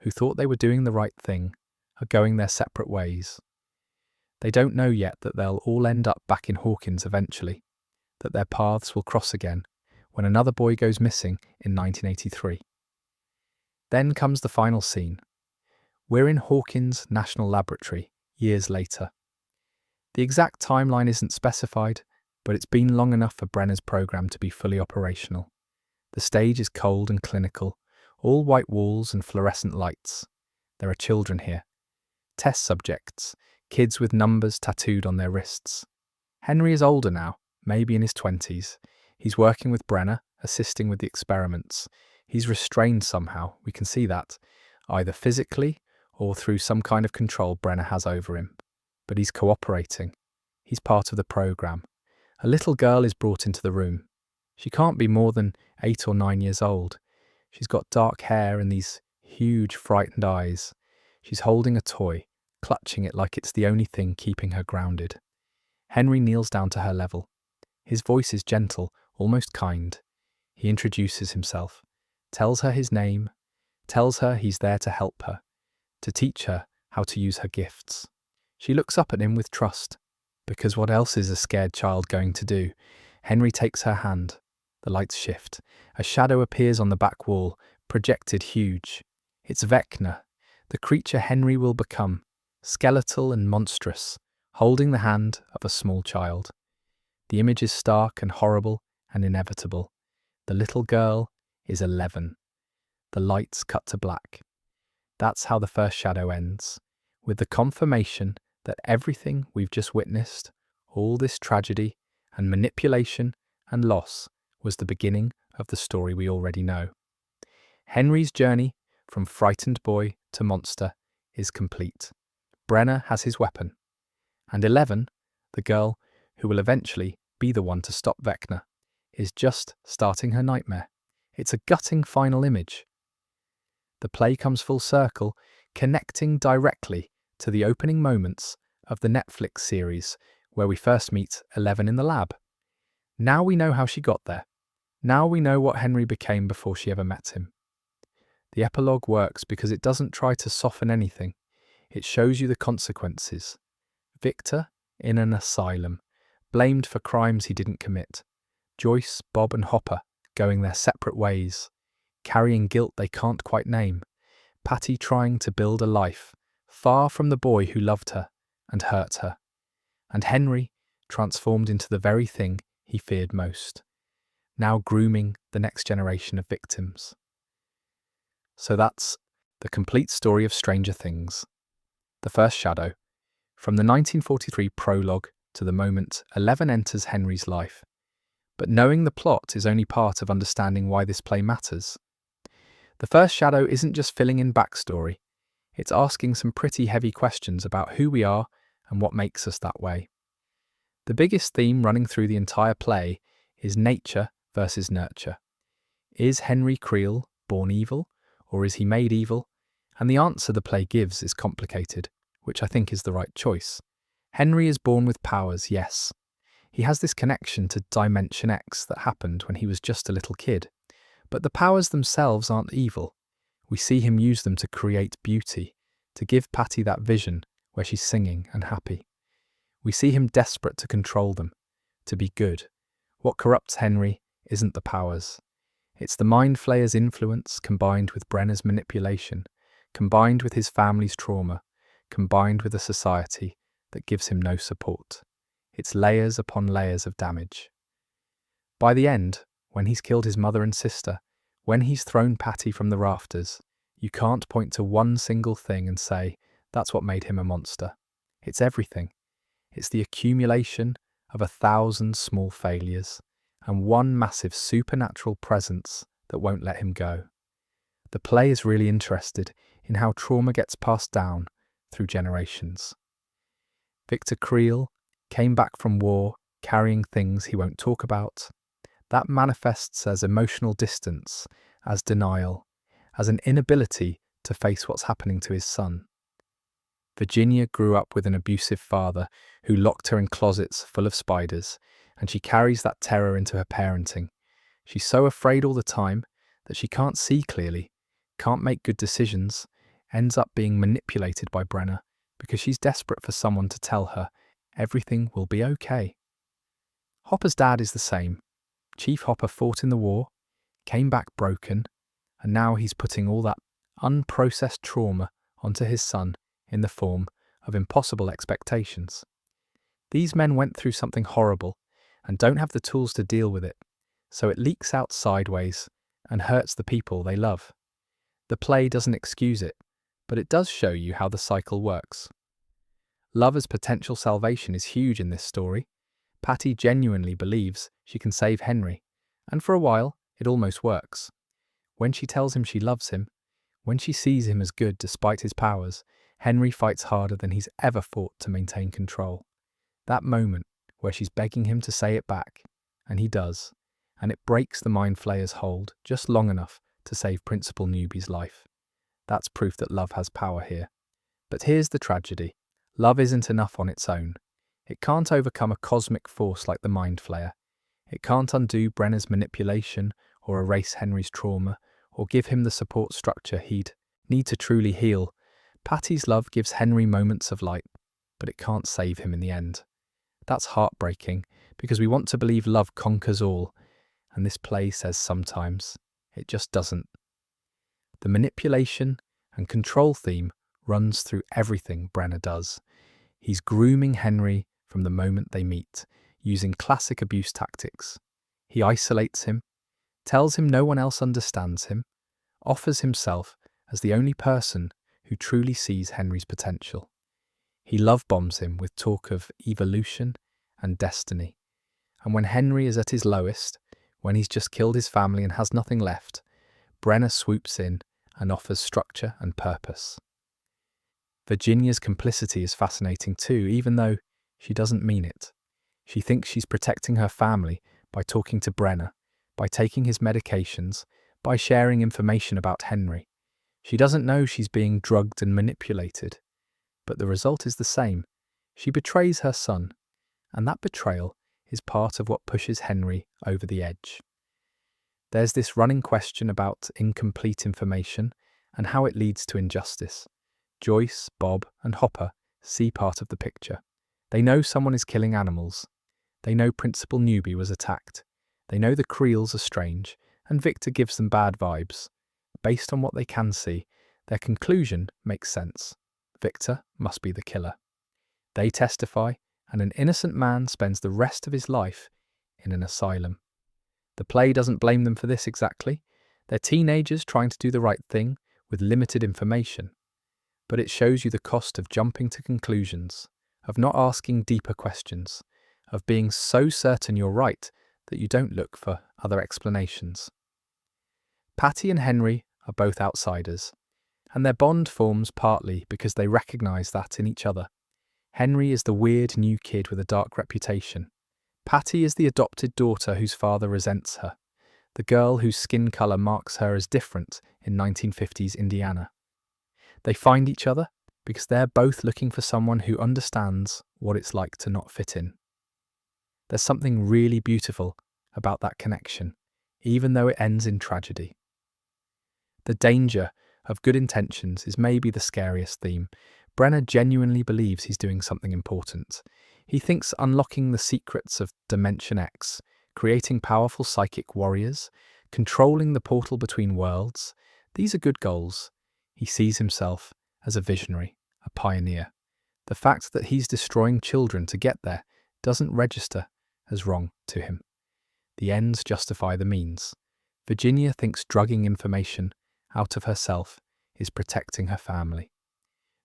who thought they were doing the right thing, are going their separate ways. They don't know yet that they'll all end up back in Hawkins eventually, that their paths will cross again when another boy goes missing in 1983. Then comes the final scene. We're in Hawkins National Laboratory, years later. The exact timeline isn't specified, but it's been long enough for Brenner's program to be fully operational. The stage is cold and clinical, all white walls and fluorescent lights. There are children here. Test subjects, kids with numbers tattooed on their wrists. Henry is older now, maybe in his 20s. He's working with Brenner, assisting with the experiments. He's restrained somehow, we can see that, either physically or through some kind of control Brenner has over him. But he's cooperating. He's part of the program. A little girl is brought into the room. She can't be more than 8 or 9 years old. She's got dark hair and these huge, frightened eyes. She's holding a toy, clutching it like it's the only thing keeping her grounded. Henry kneels down to her level. His voice is gentle, almost kind. He introduces himself, tells her his name, tells her he's there to help her, to teach her how to use her gifts. She looks up at him with trust, because what else is a scared child going to do? Henry takes her hand. The lights shift. A shadow appears on the back wall, projected huge. It's Vecna, the creature Henry will become, skeletal and monstrous, holding the hand of a small child. The image is stark and horrible and inevitable. The little girl is 11. The lights cut to black. That's how the first shadow ends, with the confirmation that everything we've just witnessed, all this tragedy and manipulation and loss, was the beginning of the story we already know. Henry's journey from frightened boy to monster is complete. Brenner has his weapon. And 11, the girl who will eventually be the one to stop Vecna, is just starting her nightmare. It's a gutting final image. The play comes full circle, connecting directly to the opening moments of the Netflix series where we first meet 11 in the lab. Now we know how she got there. Now we know what Henry became before she ever met him. The epilogue works because it doesn't try to soften anything. It shows you the consequences. Victor in an asylum, blamed for crimes he didn't commit. Joyce, Bob and Hopper going their separate ways, carrying guilt they can't quite name. Patty trying to build a life, far from the boy who loved her and hurt her. And Henry transformed into the very thing he feared most, now grooming the next generation of victims. So that's the complete story of Stranger Things. The first shadow, from the 1943 prologue to the moment 11 enters Henry's life. But knowing the plot is only part of understanding why this play matters. The first shadow isn't just filling in backstory, it's asking some pretty heavy questions about who we are and what makes us that way. The biggest theme running through the entire play is nature versus nurture. Is Henry Creel born evil, or is he made evil? And the answer the play gives is complicated, which I think is the right choice. Henry is born with powers, yes. He has this connection to Dimension X that happened when he was just a little kid. But the powers themselves aren't evil. We see him use them to create beauty, to give Patty that vision where she's singing and happy. We see him desperate to control them, to be good. What corrupts Henry isn't the powers. It's the Mind Flayer's influence combined with Brenner's manipulation, combined with his family's trauma, combined with a society that gives him no support. It's layers upon layers of damage. By the end, when he's killed his mother and sister, when he's thrown Patty from the rafters, you can't point to one single thing and say, that's what made him a monster. It's everything. It's the accumulation of 1,000 small failures and one massive supernatural presence that won't let him go. The play is really interested in how trauma gets passed down through generations. Victor Creel came back from war carrying things he won't talk about. That manifests as emotional distance, as denial, as an inability to face what's happening to his son. Virginia grew up with an abusive father who locked her in closets full of spiders, and she carries that terror into her parenting. She's so afraid all the time that she can't see clearly, can't make good decisions, ends up being manipulated by Brenner because she's desperate for someone to tell her everything will be okay. Hopper's dad is the same. Chief Hopper fought in the war, came back broken, and now he's putting all that unprocessed trauma onto his son in the form of impossible expectations. These men went through something horrible and don't have the tools to deal with it, so it leaks out sideways and hurts the people they love. The play doesn't excuse it, but it does show you how the cycle works. Love as potential salvation is huge in this story. Patty genuinely believes she can save Henry, and for a while, it almost works. When she tells him she loves him, when she sees him as good despite his powers, Henry fights harder than he's ever fought to maintain control. That moment where she's begging him to say it back, and he does, and it breaks the Mind Flayer's hold just long enough to save Principal Newbie's life. That's proof that love has power here. But here's the tragedy. Love isn't enough on its own. It can't overcome a cosmic force like the Mind Flayer. It can't undo Brenner's manipulation or erase Henry's trauma or give him the support structure he'd need to truly heal. Patty's love gives Henry moments of light, but it can't save him in the end. That's heartbreaking because we want to believe love conquers all, and this play says sometimes it just doesn't. The manipulation and control theme runs through everything Brenner does. He's grooming Henry from the moment they meet, using classic abuse tactics. He isolates him, tells him no one else understands him, offers himself as the only person who truly sees Henry's potential. He love bombs him with talk of evolution and destiny. And when Henry is at his lowest, when he's just killed his family and has nothing left, Brenner swoops in and offers structure and purpose. Virginia's complicity is fascinating too, even though she doesn't mean it. She thinks she's protecting her family by talking to Brenner, by taking his medications, by sharing information about Henry. She doesn't know she's being drugged and manipulated. But the result is the same. She betrays her son, and that betrayal is part of what pushes Henry over the edge. There's this running question about incomplete information and how it leads to injustice. Joyce, Bob, and Hopper see part of the picture. They know someone is killing animals. They know Principal Newbie was attacked. They know the Creels are strange, and Victor gives them bad vibes. Based on what they can see, their conclusion makes sense. Victor must be the killer. They testify, and an innocent man spends the rest of his life in an asylum. The play doesn't blame them for this exactly. They're teenagers trying to do the right thing with limited information. But it shows you the cost of jumping to conclusions, of not asking deeper questions, of being so certain you're right that you don't look for other explanations. Patty and Henry are both outsiders, and their bond forms partly because they recognise that in each other. Henry is the weird new kid with a dark reputation. Patty is the adopted daughter whose father resents her, the girl whose skin colour marks her as different in 1950s Indiana. They find each other because they're both looking for someone who understands what it's like to not fit in. There's something really beautiful about that connection, even though it ends in tragedy. The danger of good intentions is maybe the scariest theme. Brenner genuinely believes he's doing something important. He thinks unlocking the secrets of Dimension X, creating powerful psychic warriors, controlling the portal between worlds, these are good goals. He sees himself as a visionary, a pioneer. The fact that he's destroying children to get there doesn't register as wrong to him. The ends justify the means. Virginia thinks drugging information out of herself is protecting her family.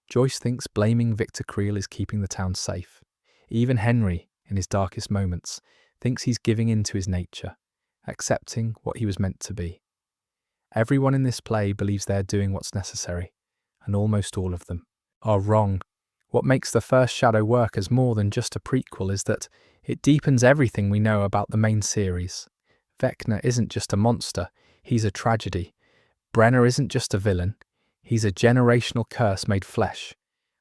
Joyce thinks blaming Victor Creel is keeping the town safe. Even Henry, in his darkest moments, thinks he's giving in to his nature, accepting what he was meant to be. Everyone in this play believes they're doing what's necessary, and almost all of them are wrong. What makes the first Shadow work as more than just a prequel is that it deepens everything we know about the main series. Vecna isn't just a monster, he's a tragedy. Brenner isn't just a villain, he's a generational curse made flesh.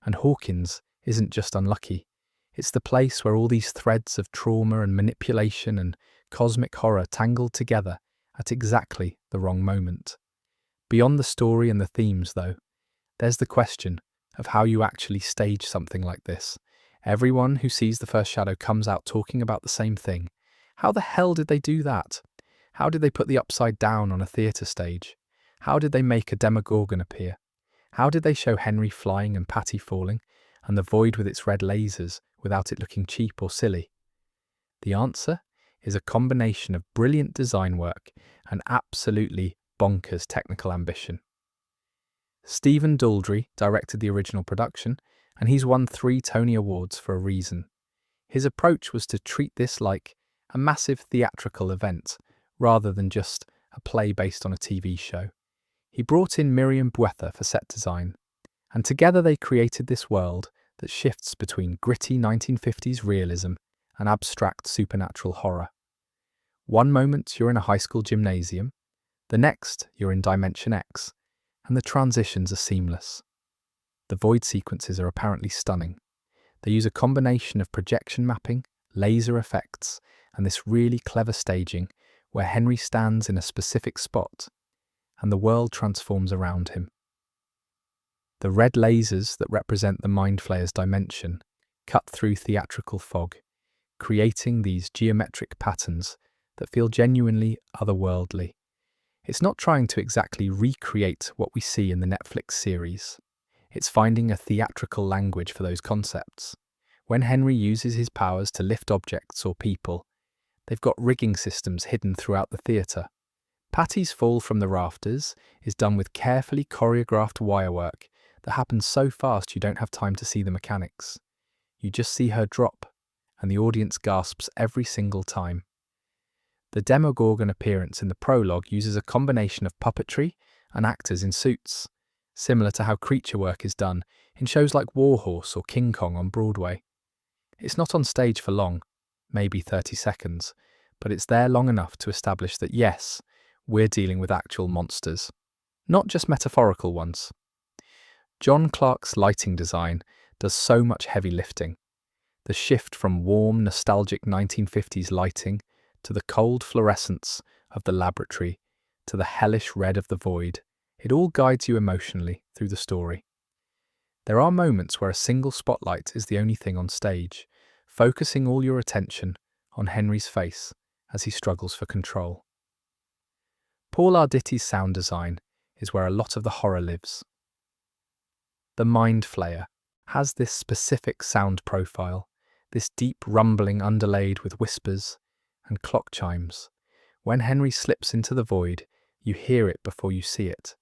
And Hawkins isn't just unlucky. It's the place where all these threads of trauma and manipulation and cosmic horror tangle together at exactly the wrong moment. Beyond the story and the themes, though, there's the question of how you actually stage something like this. Everyone who sees the first shadow comes out talking about the same thing. How the hell did they do that? How did they put the upside down on a theatre stage? How did they make a Demogorgon appear? How did they show Henry flying and Patty falling, and the void with its red lasers without it looking cheap or silly? The answer is a combination of brilliant design work and absolutely bonkers technical ambition. Stephen Daldry directed the original production, and he's won 3 Tony Awards for a reason. His approach was to treat this like a massive theatrical event, rather than just a play based on a TV show. He brought in Miriam Buetha for set design, and together they created this world that shifts between gritty 1950s realism and abstract supernatural horror. One moment you're in a high school gymnasium, the next you're in Dimension X, and the transitions are seamless. The void sequences are apparently stunning. They use a combination of projection mapping, laser effects, and this really clever staging where Henry stands in a specific spot and the world transforms around him. The red lasers that represent the Mind Flayer's dimension cut through theatrical fog, creating these geometric patterns that feel genuinely otherworldly. It's not trying to exactly recreate what we see in the Netflix series. It's finding a theatrical language for those concepts. When Henry uses his powers to lift objects or people, they've got rigging systems hidden throughout the theatre. Patty's fall from the rafters is done with carefully choreographed wirework that happens so fast you don't have time to see the mechanics. You just see her drop, and the audience gasps every single time. The Demogorgon appearance in the prologue uses a combination of puppetry and actors in suits, similar to how creature work is done in shows like Warhorse or King Kong on Broadway. It's not on stage for long, maybe 30 seconds, but it's there long enough to establish that yes, we're dealing with actual monsters, not just metaphorical ones. John Clark's lighting design does so much heavy lifting. The shift from warm, nostalgic 1950s lighting to the cold fluorescence of the laboratory to the hellish red of the void, it all guides you emotionally through the story. There are moments where a single spotlight is the only thing on stage, focusing all your attention on Henry's face as he struggles for control. Paul Arditi's sound design is where a lot of the horror lives. The Mind Flayer has this specific sound profile, this deep rumbling underlaid with whispers and clock chimes. When Henry slips into the void, you hear it before you see it.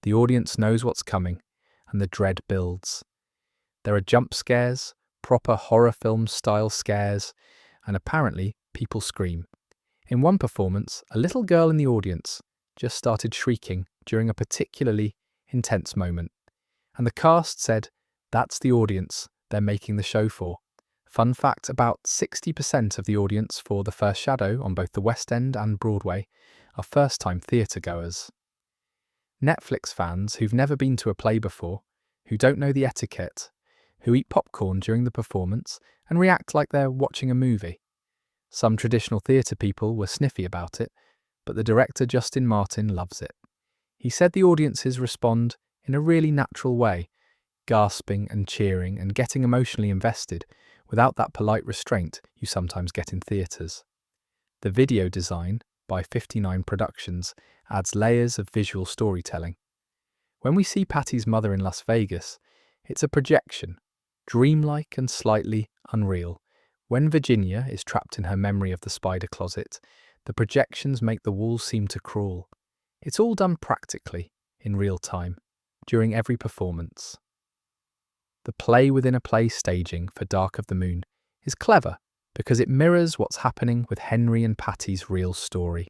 The audience knows what's coming, and the dread builds. There are jump scares, proper horror film style scares, and apparently people scream. In one performance, a little girl in the audience just started shrieking during a particularly intense moment, and the cast said that's the audience they're making the show for. Fun fact, about 60% of the audience for The First Shadow on both the West End and Broadway are first-time theatre goers. Netflix fans who've never been to a play before, who don't know the etiquette, who eat popcorn during the performance and react like they're watching a movie. Some traditional theatre people were sniffy about it, but the director Justin Martin loves it. He said the audiences respond in a really natural way, gasping and cheering and getting emotionally invested without that polite restraint you sometimes get in theatres. The video design, by 59 Productions, adds layers of visual storytelling. When we see Patty's mother in Las Vegas, it's a projection, dreamlike and slightly unreal. When Virginia is trapped in her memory of the spider closet, the projections make the walls seem to crawl. It's all done practically, in real time, during every performance. The play within a play staging for Dark of the Moon is clever because it mirrors what's happening with Henry and Patty's real story.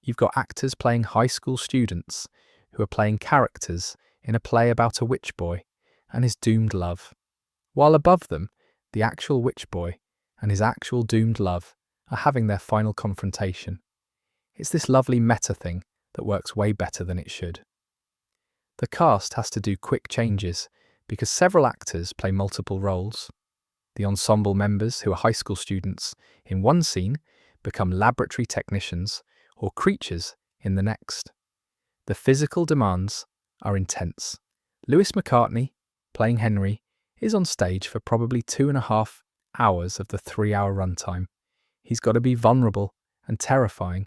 You've got actors playing high school students who are playing characters in a play about a witch boy and his doomed love, while above them, the actual witch boy and his actual doomed love are having their final confrontation. It's this lovely meta thing that works way better than it should. The cast has to do quick changes because several actors play multiple roles. The ensemble members, who are high school students in one scene, become laboratory technicians or creatures in the next. The physical demands are intense. Lewis McCartney, playing Henry, is on stage for probably 2.5 hours of the 3-hour runtime. He's got to be vulnerable and terrifying,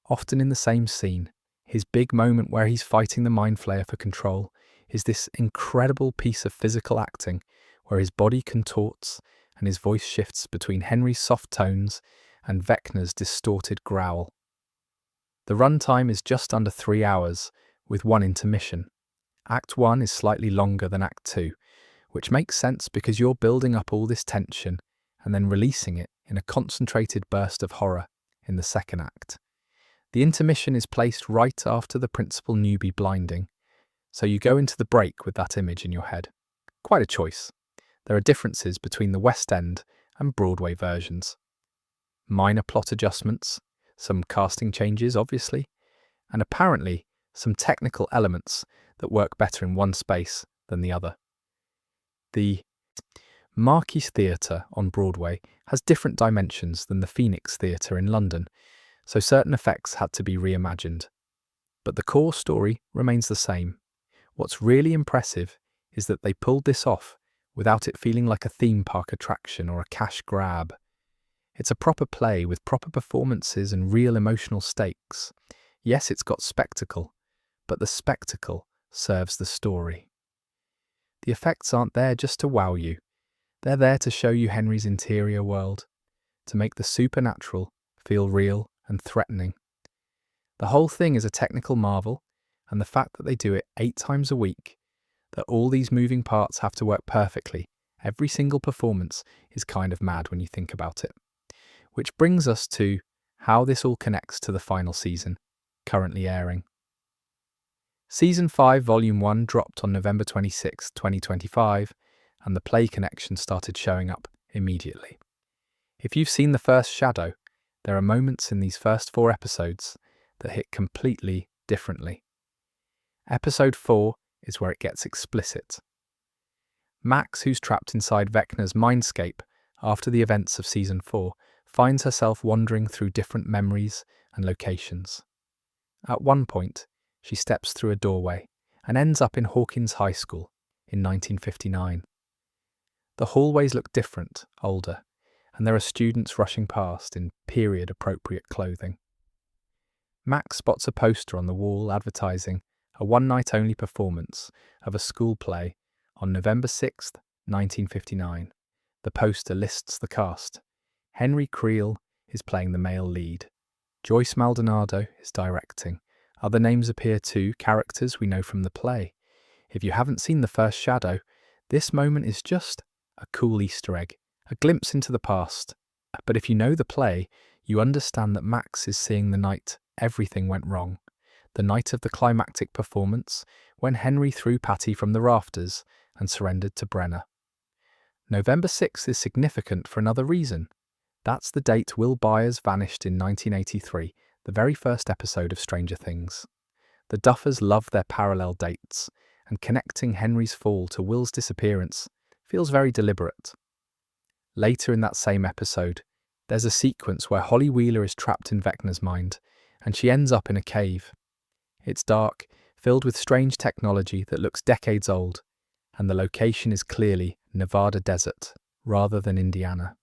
often in the same scene. His big moment where he's fighting the Mind Flayer for control is this incredible piece of physical acting where his body contorts and his voice shifts between Henry's soft tones and Vecna's distorted growl. The runtime is just under 3 hours, with one intermission. Act 1 is slightly longer than Act 2, which makes sense because you're building up all this tension and then releasing it in a concentrated burst of horror in the second act. The intermission is placed right after the principal Newbie blinding, so you go into the break with that image in your head. Quite a choice. There are differences between the West End and Broadway versions. Minor plot adjustments, some casting changes obviously, and apparently some technical elements that work better in one space than the other. The Marquis Theatre on Broadway has different dimensions than the Phoenix Theatre in London, so certain effects had to be reimagined. But the core story remains the same. What's really impressive is that they pulled this off without it feeling like a theme park attraction or a cash grab. It's a proper play with proper performances and real emotional stakes. Yes, it's got spectacle, but the spectacle serves the story. The effects aren't there just to wow you. They're there to show you Henry's interior world, to make the supernatural feel real and threatening. The whole thing is a technical marvel, and the fact that they do it 8 times a week, that all these moving parts have to work perfectly, every single performance, is kind of mad when you think about it. Which brings us to how this all connects to the final season, currently airing. Season 5, Volume 1 dropped on November 26, 2025, and the play connection started showing up immediately. If you've seen the first Shadow, there are moments in these first 4 episodes that hit completely differently. Episode 4 is where it gets explicit. Max, who's trapped inside Vecna's mindscape after the events of Season 4, finds herself wandering through different memories and locations. At one point, she steps through a doorway and ends up in Hawkins High School in 1959. The hallways look different, older, and there are students rushing past in period-appropriate clothing. Max spots a poster on the wall advertising a one-night-only performance of a school play on November 6, 1959. The poster lists the cast. Henry Creel is playing the male lead. Joyce Maldonado is directing. Other names appear too, characters we know from the play. If you haven't seen the first Shadow, this moment is just a cool Easter egg, a glimpse into the past. But if you know the play, you understand that Max is seeing the night everything went wrong. The night of the climactic performance, when Henry threw Patty from the rafters and surrendered to Brenner. November 6th is significant for another reason. That's the date Will Byers vanished in 1983, the very first episode of Stranger Things. The Duffers love their parallel dates, and connecting Henry's fall to Will's disappearance feels very deliberate. Later in that same episode, there's a sequence where Holly Wheeler is trapped in Vecna's mind, and she ends up in a cave. It's dark, filled with strange technology that looks decades old, and the location is clearly Nevada desert rather than Indiana.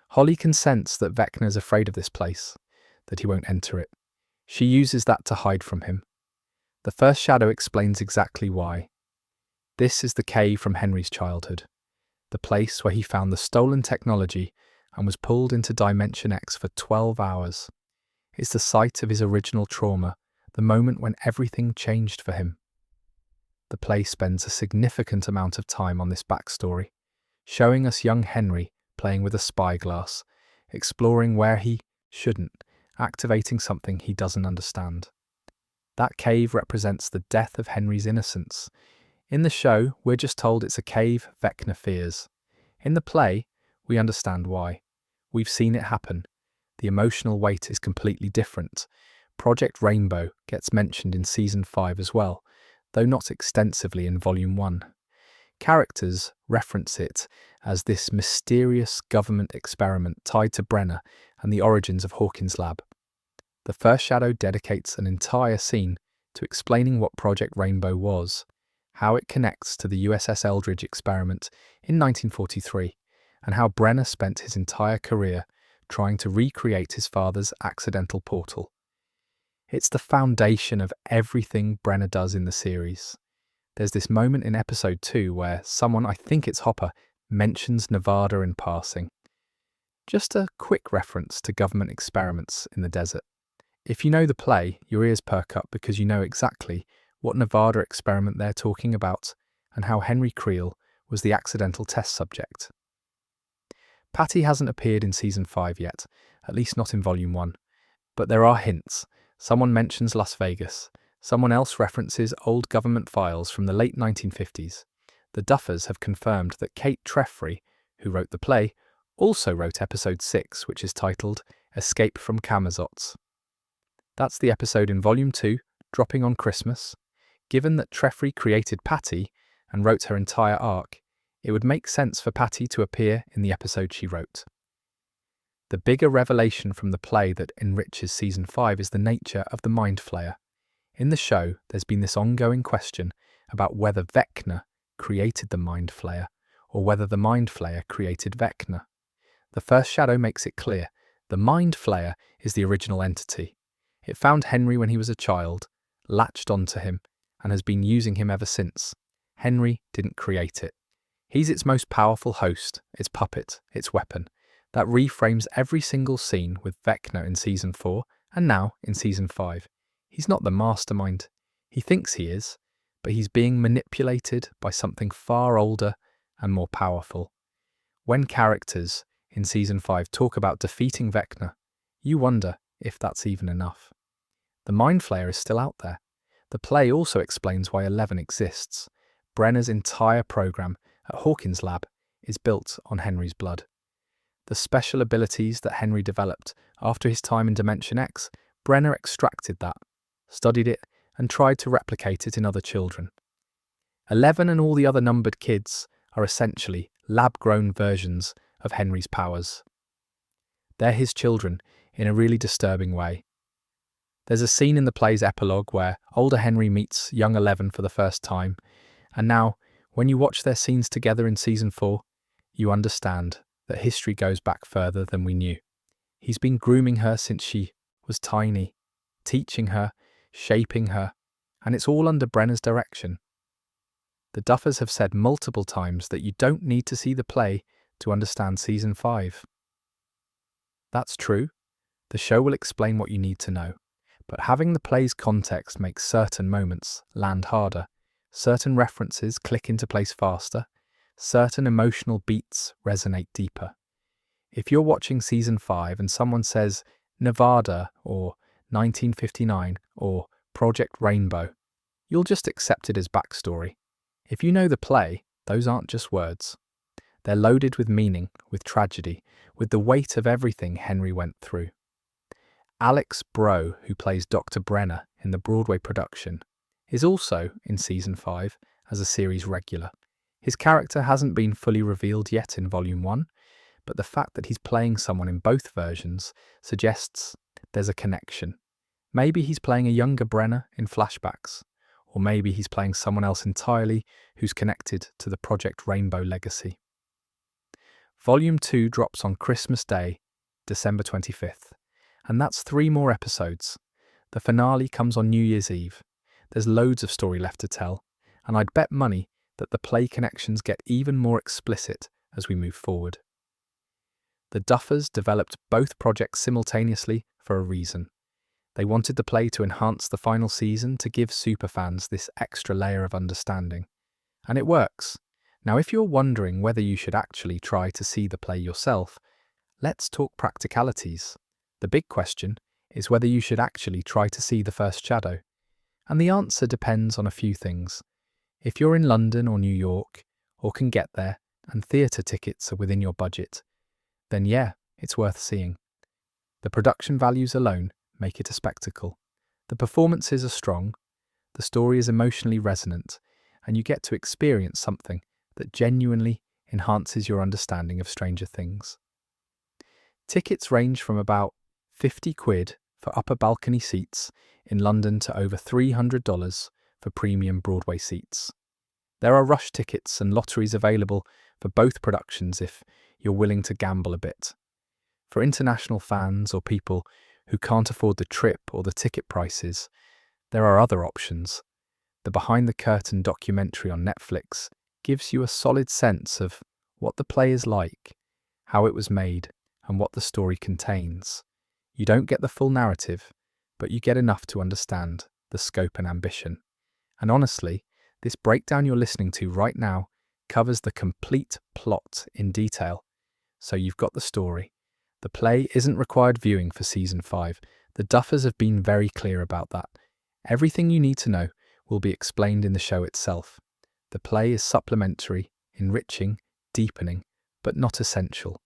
Holly can sense that Vecna's afraid of this place, that he won't enter it. She uses that to hide from him. The first Shadow explains exactly why. This is the cave from Henry's childhood, the place where he found the stolen technology and was pulled into Dimension X for 12 hours. It's the site of his original trauma, the moment when everything changed for him. The play spends a significant amount of time on this backstory, showing us young Henry playing with a spyglass, exploring where he shouldn't, activating something he doesn't understand. That cave represents the death of Henry's innocence. In the show, we're just told it's a cave Vecna fears. In the play, we understand why. We've seen it happen. The emotional weight is completely different. Project Rainbow gets mentioned in Season 5 as well, though not extensively in Volume 1. Characters reference it as this mysterious government experiment tied to Brenner and the origins of Hawkins' lab. The first shadow dedicates an entire scene to explaining what Project Rainbow was, how it connects to the USS Eldridge experiment in 1943, and how Brenner spent his entire career trying to recreate his father's accidental portal. It's the foundation of everything Brenner does in the series. There's this moment in episode 2 where someone, I think it's Hopper, mentions Nevada in passing. Just a quick reference to government experiments in the desert. If you know the play, your ears perk up because you know exactly what Nevada experiment they're talking about and how Henry Creel was the accidental test subject. Patty hasn't appeared in Season 5 yet, at least not in Volume 1, but there are hints. Someone mentions Las Vegas. Someone else references old government files from the late 1950s. The Duffers have confirmed that Kate Treffry, who wrote the play, also wrote Episode 6, which is titled Escape from Camazotz. That's the episode in Volume 2, dropping on Christmas. Given that Treffry created Patty and wrote her entire arc, it would make sense for Patty to appear in the episode she wrote. The bigger revelation from the play that enriches Season 5 is the nature of the Mind Flayer. In the show, there's been this ongoing question about whether Vecna created the Mind Flayer or whether the Mind Flayer created Vecna. The first shadow makes it clear. The Mind Flayer is the original entity. It found Henry when he was a child, latched onto him, and has been using him ever since. Henry didn't create it. He's its most powerful host, its puppet, its weapon. That reframes every single scene with Vecna in Season 4 and now in Season 5. He's not the mastermind. He thinks he is, but he's being manipulated by something far older and more powerful. When characters in Season 5 talk about defeating Vecna, you wonder if that's even enough. The Mind Flayer is still out there. The play also explains why 11 exists. Brenner's entire program at Hawkins' lab is built on Henry's blood. The special abilities that Henry developed after his time in Dimension X, Brenner extracted that, studied it, and tried to replicate it in other children. 11 and all the other numbered kids are essentially lab-grown versions of Henry's powers. They're his children in a really disturbing way. There's a scene in the play's epilogue where older Henry meets young 11 for the first time, and now, when you watch their scenes together in Season 4, you understand that history goes back further than we knew. He's been grooming her since she was tiny, teaching her, shaping her, and it's all under Brenner's direction. The Duffers have said multiple times that you don't need to see the play to understand Season 5. That's true. The show will explain what you need to know, but having the play's context makes certain moments land harder, certain references click into place faster, certain emotional beats resonate deeper. If you're watching Season 5 and someone says Nevada or 1959 or Project Rainbow, you'll just accept it as backstory. If you know the play, those aren't just words. They're loaded with meaning, with tragedy, with the weight of everything Henry went through. Alex Bro, who plays Dr. Brenner in the Broadway production, is also in Season 5 as a series regular. His character hasn't been fully revealed yet in Volume 1, but the fact that he's playing someone in both versions suggests there's a connection. Maybe he's playing a younger Brenner in flashbacks, or maybe he's playing someone else entirely who's connected to the Project Rainbow legacy. Volume 2 drops on Christmas Day, December 25th, and that's 3 more episodes. The finale comes on New Year's Eve. There's loads of story left to tell, and I'd bet money that the play connections get even more explicit as we move forward. The Duffers developed both projects simultaneously for a reason. They wanted the play to enhance the final season to give superfans this extra layer of understanding. And it works. Now, if you're wondering whether you should actually try to see the play yourself, let's talk practicalities. The big question is whether you should actually try to see the first shadow. And the answer depends on a few things. If you're in London or New York, or can get there, and theatre tickets are within your budget, then yeah, it's worth seeing. The production values alone make it a spectacle. The performances are strong, the story is emotionally resonant, and you get to experience something that genuinely enhances your understanding of Stranger Things. Tickets range from about £50 for upper balcony seats in London to over $300 for premium Broadway seats. There are rush tickets and lotteries available for both productions if you're willing to gamble a bit. For international fans or people who can't afford the trip or the ticket prices, there are other options. The Behind the Curtain documentary on Netflix gives you a solid sense of what the play is like, how it was made, and what the story contains. You don't get the full narrative, but you get enough to understand the scope and ambition. And honestly, this breakdown you're listening to right now covers the complete plot in detail. So you've got the story. The play isn't required viewing for Season 5. The Duffers have been very clear about that. Everything you need to know will be explained in the show itself. The play is supplementary, enriching, deepening, but not essential.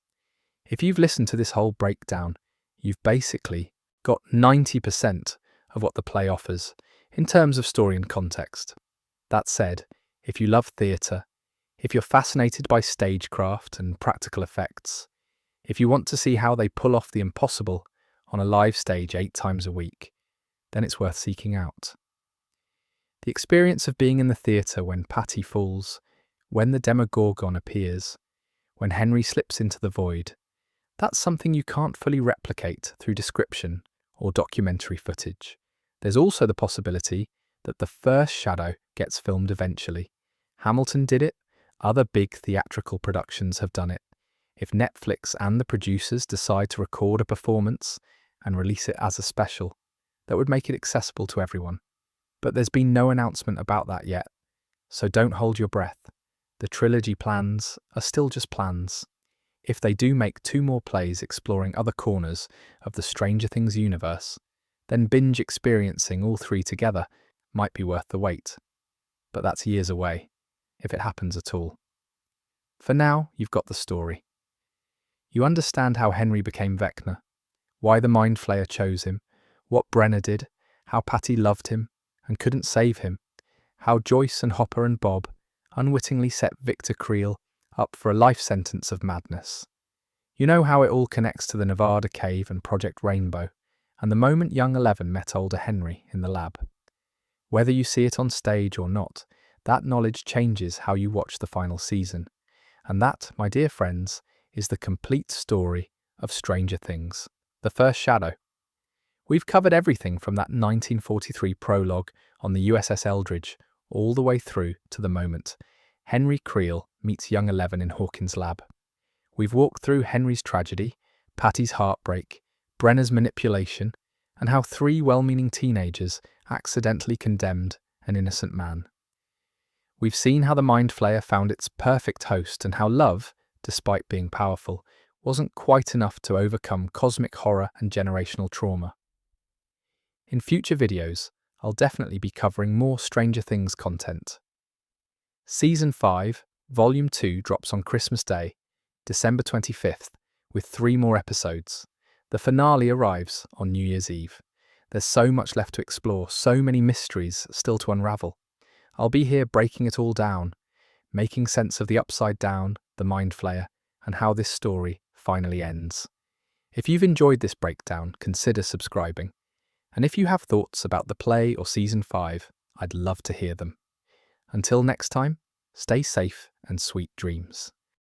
If you've listened to this whole breakdown, you've basically got 90% of what the play offers in terms of story and context. That said, if you love theatre, if you're fascinated by stagecraft and practical effects, if you want to see how they pull off the impossible on a live stage 8 times a week, then it's worth seeking out. The experience of being in the theatre when Patty falls, when the Demogorgon appears, when Henry slips into the void, that's something you can't fully replicate through description or documentary footage. There's also the possibility that the first shadow gets filmed eventually. Hamilton did it, other big theatrical productions have done it. If Netflix and the producers decide to record a performance and release it as a special, that would make it accessible to everyone. But there's been no announcement about that yet, so don't hold your breath. The trilogy plans are still just plans. If they do make 2 more plays exploring other corners of the Stranger Things universe, then binge experiencing all 3 together might be worth the wait. But that's years away, if it happens at all. For now, you've got the story. You understand how Henry became Vecna, why the Mind Flayer chose him, what Brenner did, how Patty loved him and couldn't save him, how Joyce and Hopper and Bob unwittingly set Victor Creel up for a life sentence of madness. You know how it all connects to the Nevada Cave and Project Rainbow, and the moment young Eleven met older Henry in the lab. Whether you see it on stage or not, that knowledge changes how you watch the final season. And that, my dear friends, is the complete story of Stranger Things, The First Shadow. We've covered everything from that 1943 prologue on the USS Eldridge all the way through to the moment Henry Creel meets young Eleven in Hawkins' lab. We've walked through Henry's tragedy, Patty's heartbreak, Brenner's manipulation, and how 3 well-meaning teenagers accidentally condemned an innocent man. We've seen how the Mind Flayer found its perfect host and how love, despite being powerful, wasn't quite enough to overcome cosmic horror and generational trauma. In future videos, I'll definitely be covering more Stranger Things content. Season 5, Volume 2 drops on Christmas Day, December 25th, with 3 more episodes. The finale arrives on New Year's Eve. There's so much left to explore, so many mysteries still to unravel. I'll be here breaking it all down, making sense of the Upside Down, the Mind Flayer, and how this story finally ends. If you've enjoyed this breakdown, consider subscribing. And if you have thoughts about the play or Season 5, I'd love to hear them. Until next time, stay safe and sweet dreams.